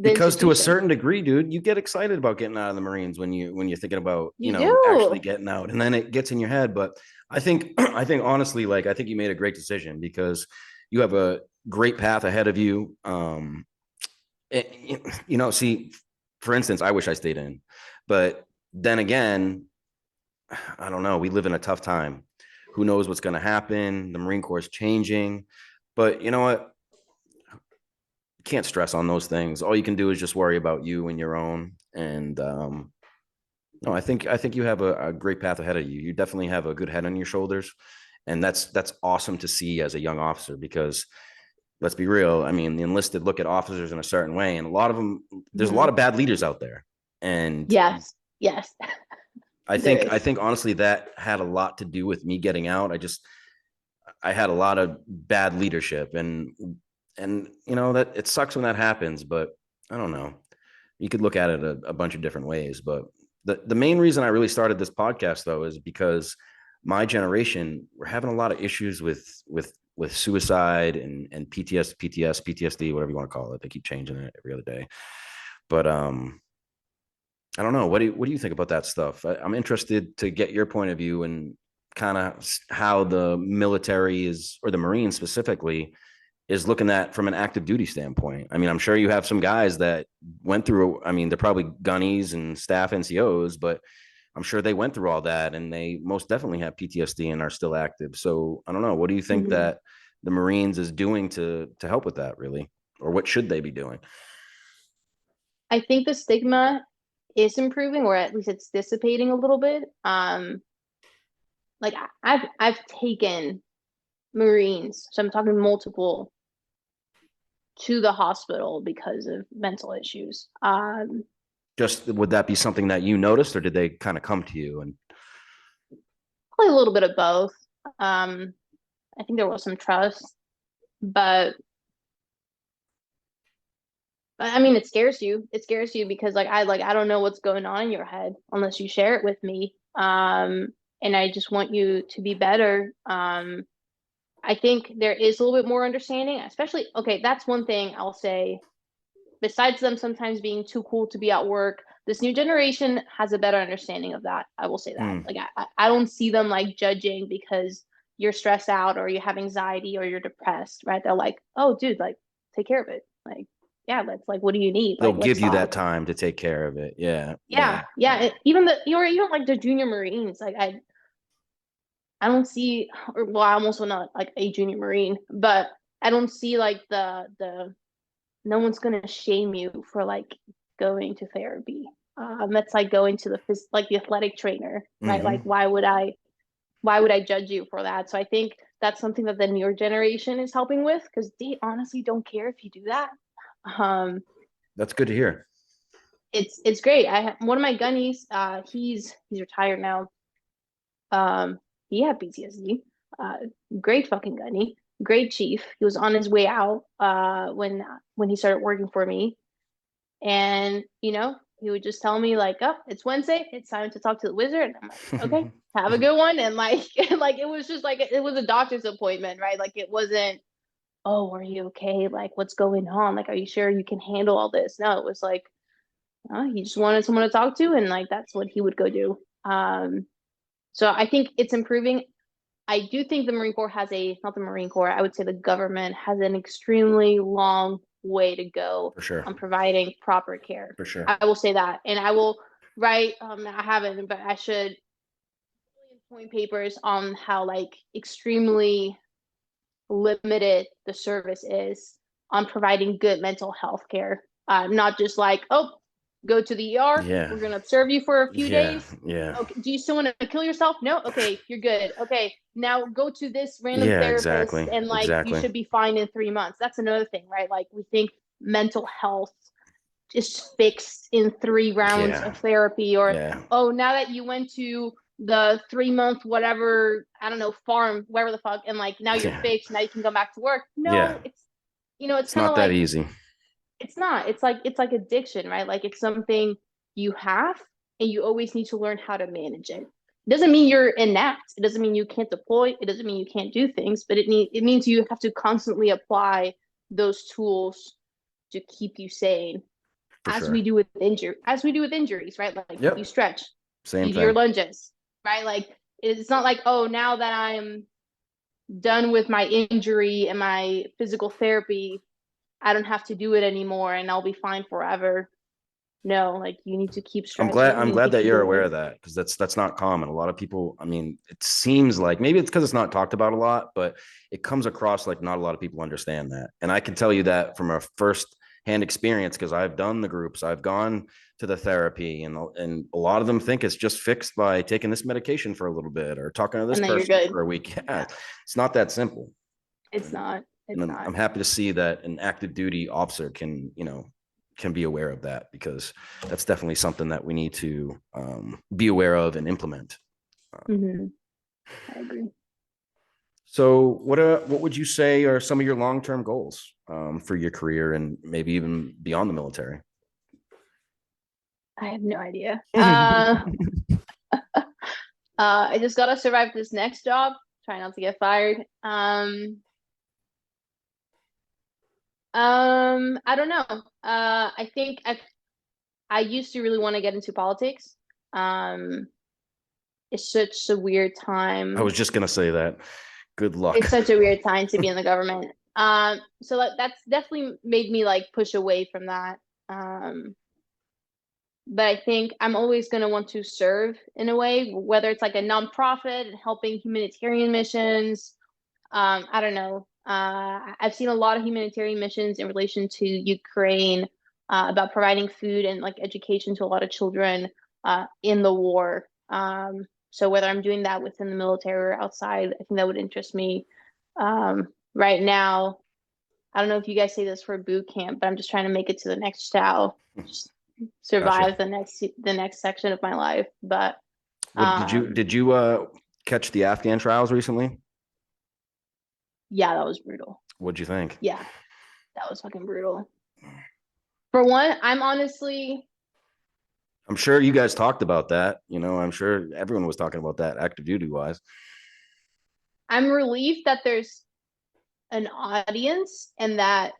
because to a certain degree, dude, you get excited about getting out of the Marines when you're thinking about, you know, actually getting out, and then it gets in your head. But I think honestly, like, I think you made a great decision because you have a great path ahead of you. You know, see, for instance, I wish I stayed in, but then again, I don't know. We live in a tough time. Who knows what's going to happen? The Marine Corps is changing, but you know what? You can't stress on those things. All you can do is just worry about you and your own. And no, I think you have a great path ahead of you. You definitely have a good head on your shoulders, and that's awesome to see as a young officer, because let's be real. I mean, the enlisted look at officers in a certain way, and a lot of them, there's a lot of bad leaders out there. And yes. I think honestly that had a lot to do with me getting out. I had a lot of bad leadership, and you know, that it sucks when that happens, but I don't know. You could look at it a bunch of different ways, but the main reason I really started this podcast though is because my generation, we're having a lot of issues with suicide and PTSD, whatever you want to call it. They keep changing it every other day. But I don't know. What do you think about that stuff? I'm interested to get your point of view and kind of how the military is, or the Marines specifically, is looking at from an active duty standpoint. I mean, I'm sure you have some guys that went through, I mean, they're probably gunnies and staff NCOs, but I'm sure they went through all that and they most definitely have PTSD and are still active. So I don't know. What do you think that the Marines is doing to help with that, really? Or what should they be doing? I think the stigma is improving, or at least it's dissipating a little bit. Like I've taken Marines, so I'm talking multiple, to the hospital because of mental issues. Just, would that be something that you noticed, or did they kind of come to you? And probably a little bit of both. I think there was some trust, but I mean, it scares you. It scares you because I don't know what's going on in your head unless you share it with me. And I just want you to be better. I think there is a little bit more understanding, especially, okay, that's one thing I'll say. Besides them sometimes being too cool to be at work, this new generation has a better understanding of that. I will say that. Like, I don't see them like judging because you're stressed out or you have anxiety or you're depressed, right? They're like, oh, dude, like, take care of it. Like, yeah, let's, like, what do you need? They'll Like, give let's you talk. that time to take care of it. Yeah. Even like the junior Marines, like I don't see, or well, I'm also not like a junior Marine, but I don't see like the no one's gonna shame you for like going to therapy. That's like going to the athletic trainer, right? Mm-hmm. Like why would I judge you for that? So I think that's something that the newer generation is helping with because they honestly don't care if you do that. That's good to hear. It's great. I have one of my gunnies, he's retired now. He had PTSD. Great fucking gunny, great chief. He was on his way out when he started working for me, and he would just tell me like, "Oh, it's Wednesday. It's time to talk to the wizard." And I'm like, "Okay, have a good one." And like, like it was just like it was a doctor's appointment, right? Like it wasn't, "Oh, are you okay? Like, what's going on? Like, are you sure you can handle all this?" No, it was like, he just wanted someone to talk to, and like that's what he would go do. So I think it's improving. I do think the Marine Corps not the Marine Corps, I would say the government has an extremely long way to go For sure. on providing proper care. For sure. I will say that. And I will write, I haven't, but I should point papers on how like extremely limited the service is on providing good mental health care. Not just like, oh, go to the ER. Yeah. We're gonna observe you for a few days. Yeah. Okay. Do you still want to kill yourself? No. Okay, you're good. Okay, now go to this random therapist, exactly. and like you should be fine in 3 months. That's another thing, right? Like we think mental health is fixed in 3 rounds of therapy, or oh, now that you went to the 3-month whatever, I don't know, farm, wherever the fuck, and like now you're fixed. Now you can go back to work. No, it's it's kind of not like that easy. It's not. It's like addiction, right? Like it's something you have and you always need to learn how to manage it. It doesn't mean you're inept. It doesn't mean you can't deploy. It doesn't mean you can't do things, but it means you have to constantly apply those tools to keep you sane. As we do with injuries, right? Like you stretch, you do your lunges, right? Like it's not like, oh, now that I'm done with my injury and my physical therapy, I don't have to do it anymore and I'll be fine forever. No, like you need to keep stretching. I'm glad that you're aware of that, because that's not common. A lot of people, I mean, it seems like maybe it's because it's not talked about a lot, but it comes across like not a lot of people understand that. And I can tell you that from a first-hand experience, because I've done the groups, I've gone to the therapy, and a lot of them think it's just fixed by taking this medication for a little bit or talking to this person for a week. Yeah, it's not that simple. It's not. I'm happy to see that an active duty officer can be aware of that, because that's definitely something that we need to be aware of and implement. I agree. So what would you say are some of your long-term goals for your career and maybe even beyond the military? I have no idea. I just gotta survive this next job, try not to get fired. I don't know. I think I used to really want to get into politics. It's such a weird time. I was just gonna say that. Good luck. It's such a weird time to be in the government. So that's definitely made me like push away from that. But I think I'm always gonna want to serve in a way, whether it's like a nonprofit and helping humanitarian missions. I don't know. I've seen a lot of humanitarian missions in relation to Ukraine, about providing food and like education to a lot of children in the war. So whether I'm doing that within the military or outside, I think that would interest me. Right now, I don't know if you guys say this for boot camp, but I'm just trying to make it to the next chow, just survive the next section of my life. But did you catch the Afghan trials recently? Yeah, that was brutal. What'd you think? Yeah, that was fucking brutal. For one, I'm sure you guys talked about that. I'm sure everyone was talking about that active duty wise. I'm relieved that there's an audience and that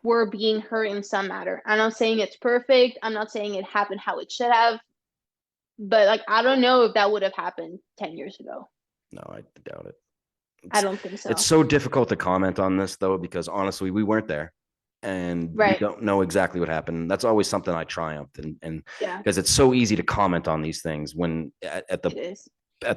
we're being heard in some matter. I'm not saying it's perfect. I'm not saying it happened how it should have. But like, I don't know if that would have happened 10 years ago. No, I doubt it. I don't think so. It's so difficult to comment on this though, because honestly, we weren't there and we don't know exactly what happened. That's always something I triumphed and because it's so easy to comment on these things when at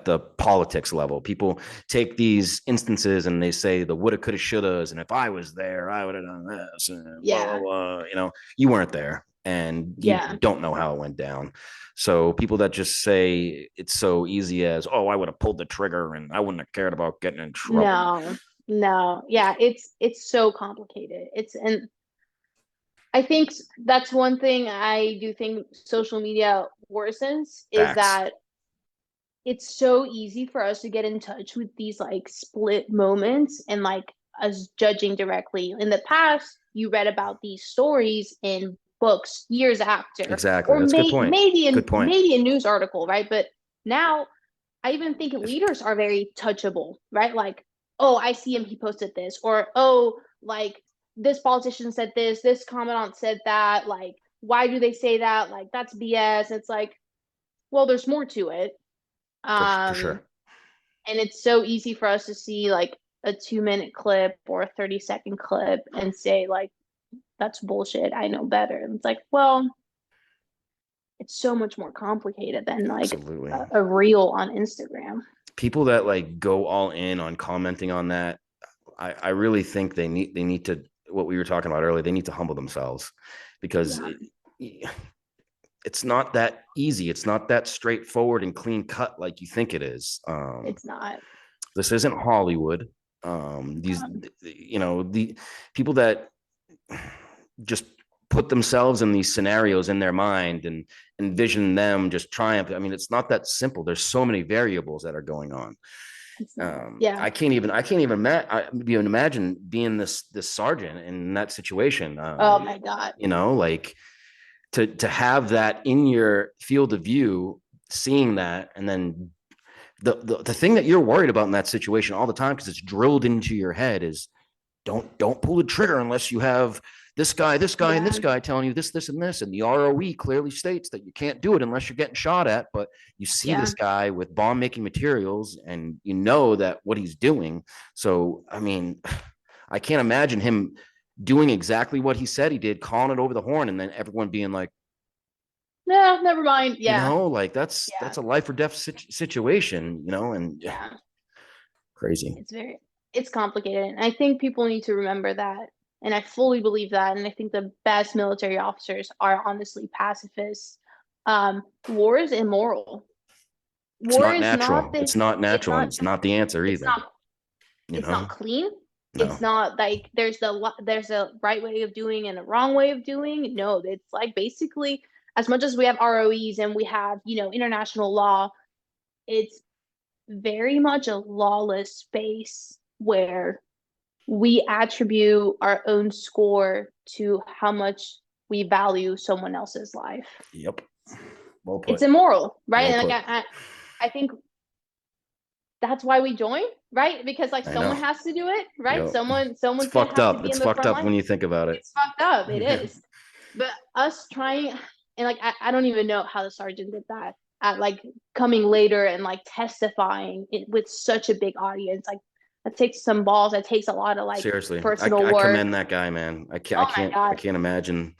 the politics level, people take these instances and they say the woulda, coulda, shouldas, and if I was there, I would have done this. And blah, blah, blah. You weren't there, and you don't know how it went down. So people that just say it's so easy as, oh, I would have pulled the trigger and I wouldn't have cared about getting in trouble. No, yeah, it's so complicated. And I think that's one thing I do think social media worsens is that it's so easy for us to get in touch with these like split moments and like us judging directly. In the past, you read about these stories in books years after. Exactly. That's a good point. Maybe a news article, right? But now I even think leaders are very touchable, right? Like, oh, I see him, he posted this, or oh, like this politician said this commentant said that, like, why do they say that? Like, that's BS. It's like, well, there's more to it. For sure. And it's so easy for us to see like a 2-minute clip or a 30-second clip and say like, that's bullshit, I know better. And it's like, well, it's so much more complicated than like a reel on Instagram. People that like go all in on commenting on that, I really think they need to, what we were talking about earlier, they need to humble themselves, because it's not that easy. It's not that straightforward and clean cut like you think it is. It's not. This isn't Hollywood. The people that just put themselves in these scenarios in their mind and envision them just triumph. I mean, it's not that simple. There's so many variables that are going on. I can't even imagine being this sergeant in that situation. Oh my God. Like to have that in your field of view, seeing that, and then the thing that you're worried about in that situation all the time, because it's drilled into your head, is don't pull the trigger unless you have this guy, and this guy telling you this, and this. And the ROE clearly states that you can't do it unless you're getting shot at. But you see this guy with bomb making materials and you know that what he's doing. So, I mean, I can't imagine him doing exactly what he said he did, calling it over the horn, and then everyone being like, no, never mind. Yeah. Like that's a life or death situation, and crazy. It's complicated. And I think people need to remember that. And I fully believe that. And I think the best military officers are honestly pacifists. War is immoral. It's not natural. It's not natural. And it's not the answer either. It's not clean. No. It's not like there's a right way of doing and a wrong way of doing. No, it's like basically, as much as we have ROEs and we have, international law, it's very much a lawless space where we attribute our own score to how much we value someone else's life. Yep. Well put. It's immoral, right? Well, and like I think that's why we join, right? Because like someone has to do it, right? Yep. Someone's it's fucked up. It's fucked up when you think about it. It's fucked up. It is. But us trying, and like I don't even know how the sergeant did that. At like coming later and like testifying with such a big audience, like that takes some balls. That takes a lot of like seriously personal work. I commend that guy, man. I can't imagine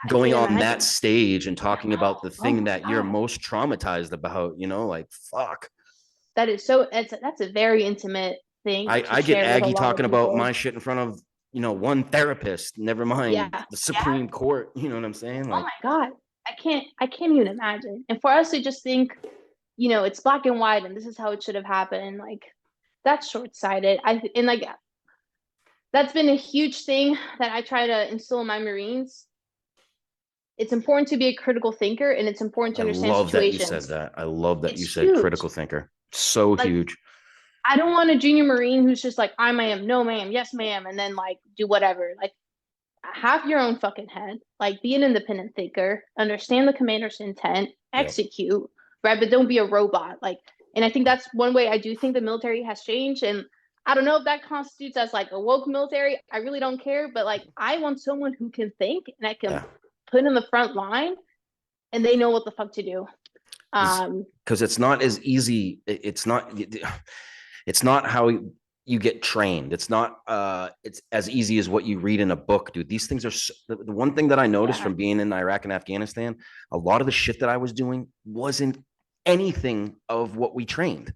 going on that stage and talking about the thing that you're most traumatized about. Like fuck. That is so. That's a very intimate thing. I get aggy talking about my shit in front of one therapist. Never mind the Supreme Court. You know what I'm saying? Like, oh my God, I can't even imagine. And for us to just think, it's black and white, and this is how it should have happened. Like that's short-sighted. And like that's been a huge thing that I try to instill in my Marines. It's important to be a critical thinker, and it's important to understand situations. I love that you said that. I love that you said huge. Critical thinker. So like, huge. I don't want a junior Marine who's just like, I ma'am, no ma'am, yes ma'am, and then like do whatever. Like, have your own fucking head. Like, be an independent thinker, understand the commander's intent, execute, right? But don't be a robot. Like, and I think that's one way I do think the military has changed. And I don't know if that constitutes as like a woke military. I really don't care. But like, I want someone who can think and I can put in the front line and they know what the fuck to do. Because it's not as easy. It's not how you get trained. It's not it's as easy as what you read in a book, dude. These things are the one thing that I noticed from being in Iraq and Afghanistan. A lot of the shit that I was doing wasn't anything of what we trained.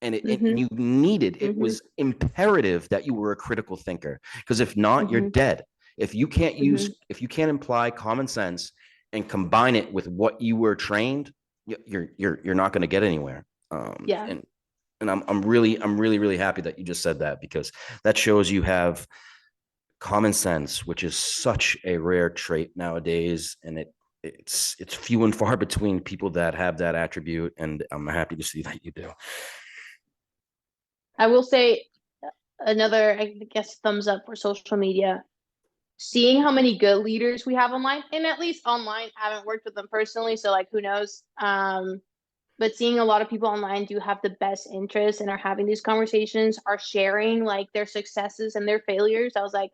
And you needed, it was imperative that you were a critical thinker, because if not, you're dead. If you can't if you can't imply common sense and combine it with what you were trained, you're not going to get anywhere. And I'm really happy that you just said that, because that shows you have common sense, which is such a rare trait nowadays, and it's few and far between people that have that attribute, and I'm happy to see that you do. I will say another, I guess, thumbs up for social media. Seeing how many good leaders we have online, and at least online, I haven't worked with them personally, so like who knows. But seeing a lot of people online do have the best interests and are having these conversations, are sharing like their successes and their failures. I was like,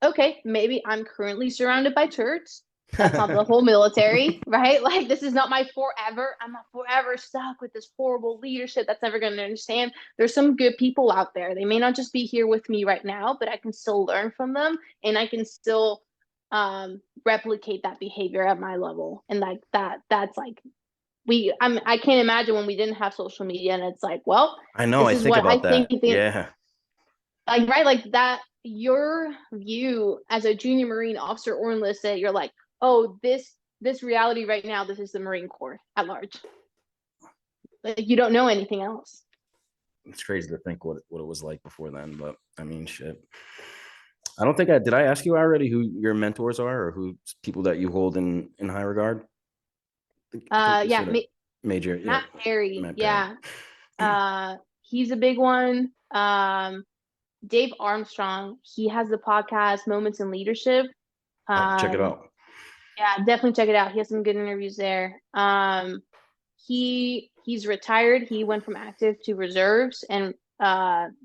okay, maybe I'm currently surrounded by turds. That's not the whole military, right? Like, this is not my forever. I'm not forever stuck with this horrible leadership that's never going to understand. There's some good people out there. They may not just be here with me right now, but I can still learn from them, and I can still replicate that behavior at my level. And like that's like, I can't imagine when we didn't have social media, and it's like, well, I know, I think about that. Yeah. Like, right, like that, your view as a junior Marine officer or enlisted, you're like, oh, this reality right now, this is the Marine Corps at large. Like, you don't know anything else. It's crazy to think what it was like before then, but I mean, shit. I don't think did I ask you already who your mentors are, or who people that you hold in high regard? Major Matt Perry. Matt Perry. He's a big one. Dave Armstrong, he has the podcast Moments in Leadership. Check it out. Yeah, definitely check it out. He has some good interviews there. He's retired. He went from active to reserves and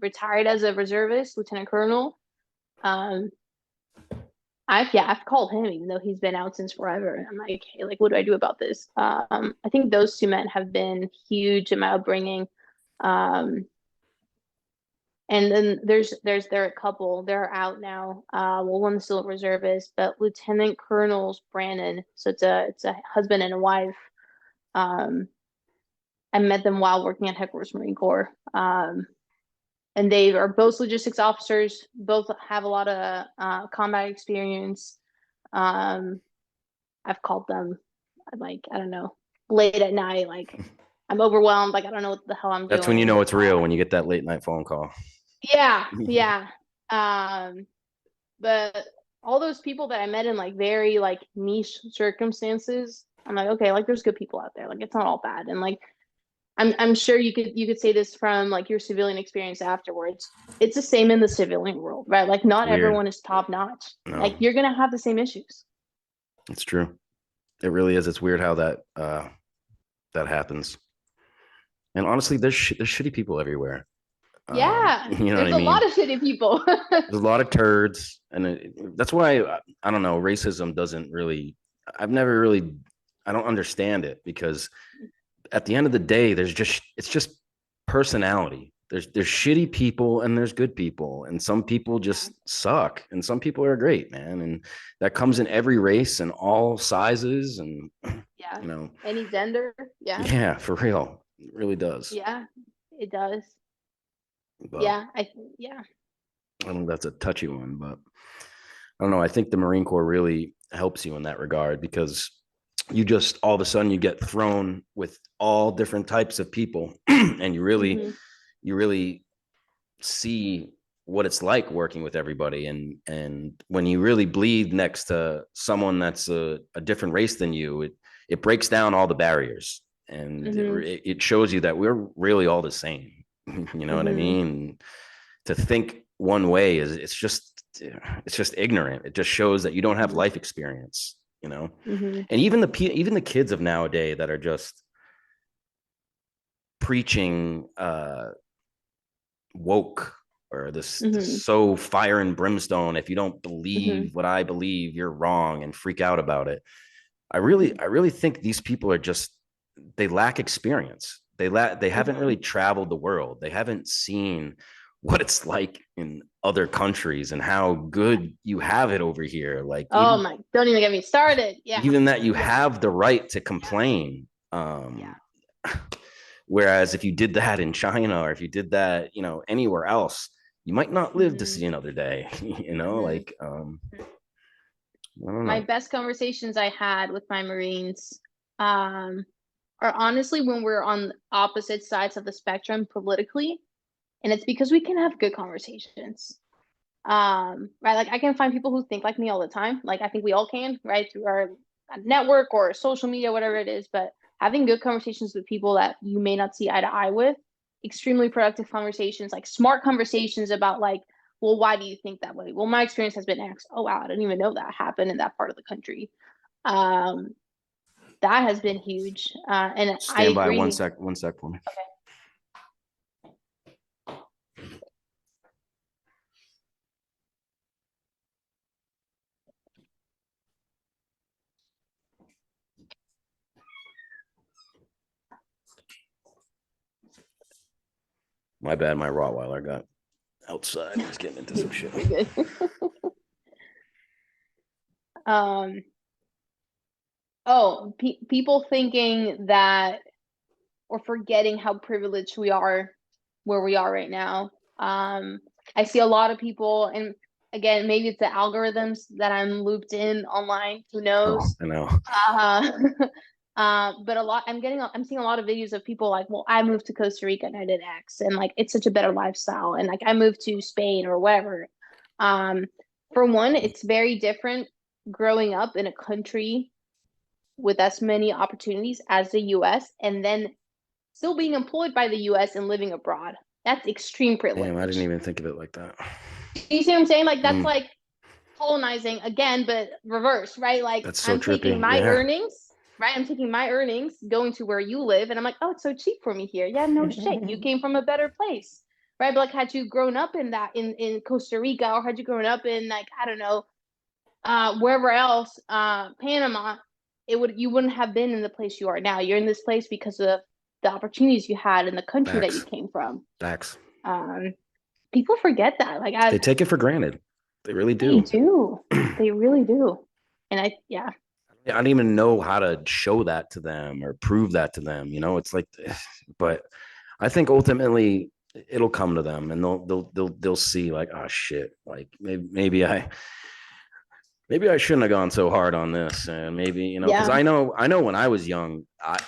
retired as a reservist, lieutenant colonel. I've called him, even though he's been out since forever. I'm like, hey, like, what do I do about this? I think those two men have been huge in my upbringing. And then there are a couple, they're out now. Well, one's still a reservist, but Lieutenant Colonels Brandon. So it's a husband and a wife. I met them while working at Headquarters Marine Corps. And they are both logistics officers, both have a lot of combat experience. I've called them, like, I don't know, late at night, like, I'm overwhelmed, like, I don't know what the hell I'm doing. That's when you know it's real, when you get that late night phone call. Yeah. But all those people that I met in like very like niche circumstances, I'm like, okay, like, there's good people out there. Like, it's not all bad. And like, I'm sure you could say this from like your civilian experience afterwards. It's the same in the civilian world, right? Like, not everyone is top notch. No. Like, you're gonna have the same issues. It's true. It really is. It's weird how that happens. And honestly, there's shitty people everywhere. Yeah, you know, there's a lot of shitty people. There's a lot of turds, and that's why I don't know. Racism doesn't really. I don't understand it, because at the end of the day, it's just personality. There's shitty people and there's good people, and some people just suck, and some people are great, man. And that comes in every race and all sizes, and you know, any gender. Yeah, for real, it really does. Yeah, it does. But I think that's a touchy one, but I don't know. I think the Marine Corps really helps you in that regard, because you just all of a sudden you get thrown with all different types of people, and you really see what it's like working with everybody. And when you really bleed next to someone that's a different race than you, it breaks down all the barriers, and it shows you that we're really all the same. You know what I mean? To think one way is it's just ignorant. It just shows that you don't have life experience, you know. And even the kids of nowadays that are just preaching woke or this so fire and brimstone, if you don't believe what I believe, you're wrong, and freak out about it. I really think these people are just, they lack experience. They haven't really traveled the world. They haven't seen what it's like in other countries and how good you have it over here. Like, don't even get me started. Yeah. Even that you have the right to complain. Whereas if you did that in China, or if you did that, you know, anywhere else, you might not live to see another day, you know, like, I don't know. My best conversations I had with my Marines, are honestly when we're on opposite sides of the spectrum politically, and it's because we can have good conversations. Right? Like, I can find people who think like me all the time. Like, I think we all can, right? Through our network or social media, whatever it is, but having good conversations with people that you may not see eye to eye with, extremely productive conversations, like smart conversations about like, well, why do you think that way? Well, my experience has been X. Oh, wow, I didn't even know that happened in that part of the country. That has been huge. And Stand by agree. one sec for me. Okay. My bad, my Rottweiler got outside. He's getting into some shit. People thinking that, or forgetting how privileged we are where we are right now. I see a lot of people, and again, maybe it's the algorithms that I'm looped in online, who knows? I know. But I'm seeing a lot of videos of people like, well, I moved to Costa Rica and I did X, and like, it's such a better lifestyle, and like, I moved to Spain or whatever. For one, it's very different growing up in a country with as many opportunities as the US, and then still being employed by the US and living abroad. That's extreme privilege. Damn, I didn't even think of it like that. You see what I'm saying? Like, that's like colonizing again, but reverse, right? Like, that's so I'm trippy. taking my earnings, right? I'm taking my earnings, going to where you live, and I'm like, oh, it's so cheap for me here. Yeah, no shit. You came from a better place, right? But like, had you grown up in that in Costa Rica, or had you grown up in like, I don't know, wherever else, Panama, you wouldn't have been in the place you are now. You're in this place because of the opportunities you had in the country that you came from. Facts. People forget that. Like, they take it for granted. They really do. They do. They really do. And I don't even know how to show that to them or prove that to them. You know, it's like, but I think ultimately it'll come to them, and they'll see like, oh shit, like maybe I shouldn't have gone so hard on this, and maybe, you know, because I know when I was young,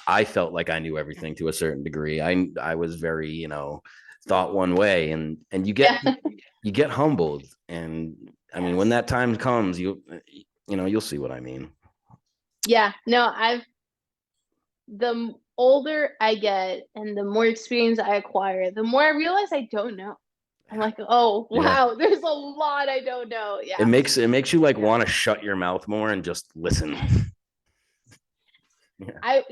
I felt like I knew everything to a certain degree. I was very, you know, thought one way, and you get humbled, and I mean, when that time comes, you'll see what I mean. Yeah, no, the older I get and the more experience I acquire, the more I realize I don't know. I'm like, oh wow, there's a lot I don't know. Yeah, it makes you like want to shut your mouth more and just listen. I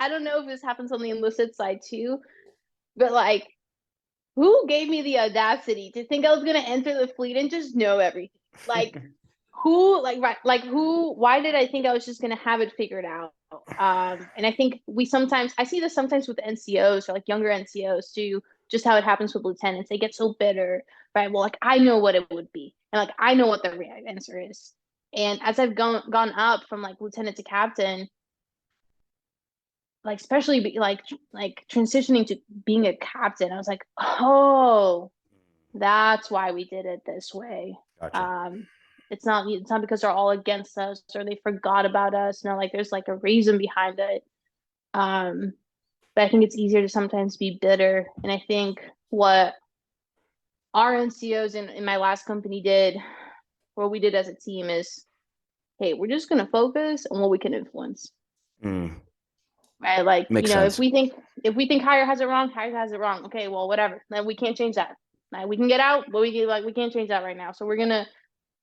don't know if this happens on the illicit side too, but like, who gave me the audacity to think I was gonna enter the fleet and just know everything? Like, why did I think I was just gonna have it figured out? And I think I see this sometimes with NCOs, or like younger NCOs too, just how it happens with lieutenants. They get so bitter, right? Well, like, I know what it would be, and like, I know what the right answer is. And as I've gone up from like lieutenant to captain, like, especially like transitioning to being a captain, I was like, oh, that's why we did it this way. Gotcha. It's not because they're all against us or they forgot about us. No, like, there's like a reason behind it. But I think it's easier to sometimes be bitter. And I think what our NCOs in my last company did, what we did as a team, is, hey, we're just going to focus on what we can influence. right? Like, Makes you know, sense. if we think hire has it wrong, hire has it wrong. Okay, well, whatever. Then we can't change that. Like, we can get out, but we can't change that right now. So we're gonna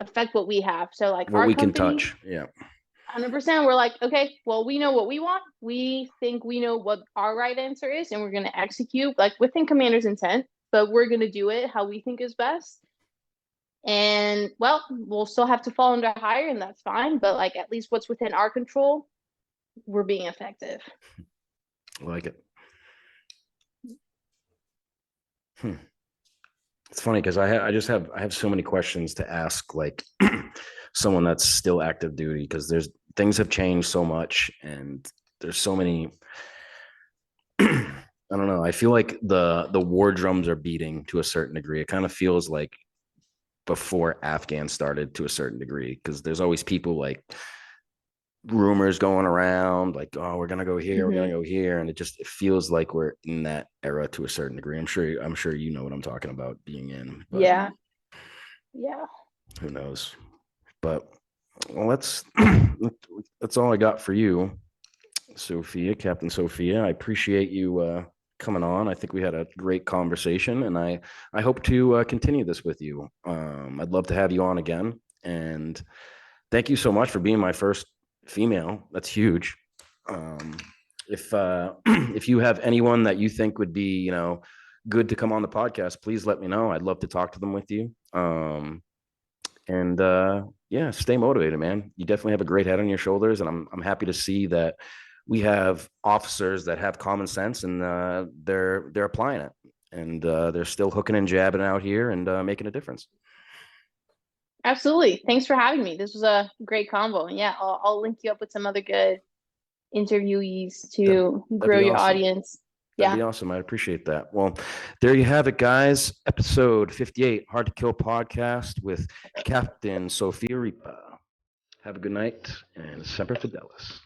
affect what we have. So like What our we can company, touch. Yeah. 100%, we're like, okay, well, we know what we want. We think we know what our right answer is, and we're gonna execute like within commander's intent, but we're gonna do it how we think is best. And well, we'll still have to fall under hire, and that's fine. But like at least what's within our control, we're being effective. I like it. It's funny because I have so many questions to ask like someone that's still active duty, because there's things have changed so much and there's so many. I don't know. I feel like the war drums are beating to a certain degree. It kind of feels like before Afghan started to a certain degree, because there's always people like rumors going around like, oh, we're gonna go here, we're gonna go here, and it feels like we're in that era to a certain degree. I'm sure you know what I'm talking about being in. But yeah who knows? But well, that's all I got for you, Sophia, Captain Sophia. I appreciate you coming on. I think we had a great conversation, and I hope to continue this with you. I'd love to have you on again, and thank you so much for being my first female. That's huge. If you have anyone that you think would be, you know, good to come on the podcast, please let me know. I'd love to talk to them with you. Yeah, stay motivated, man. You definitely have a great head on your shoulders, and I'm happy to see that we have officers that have common sense, and they're applying it, and they're still hooking and jabbing out here and making a difference. Absolutely. Thanks for having me. This was a great combo. And yeah, I'll link you up with some other good interviewees to grow your awesome. audience. That'd be awesome. I appreciate that. Well, there you have it, guys. Episode 58, Hard to Kill podcast with Captain Sofia Ripa. Have a good night and Semper Fidelis.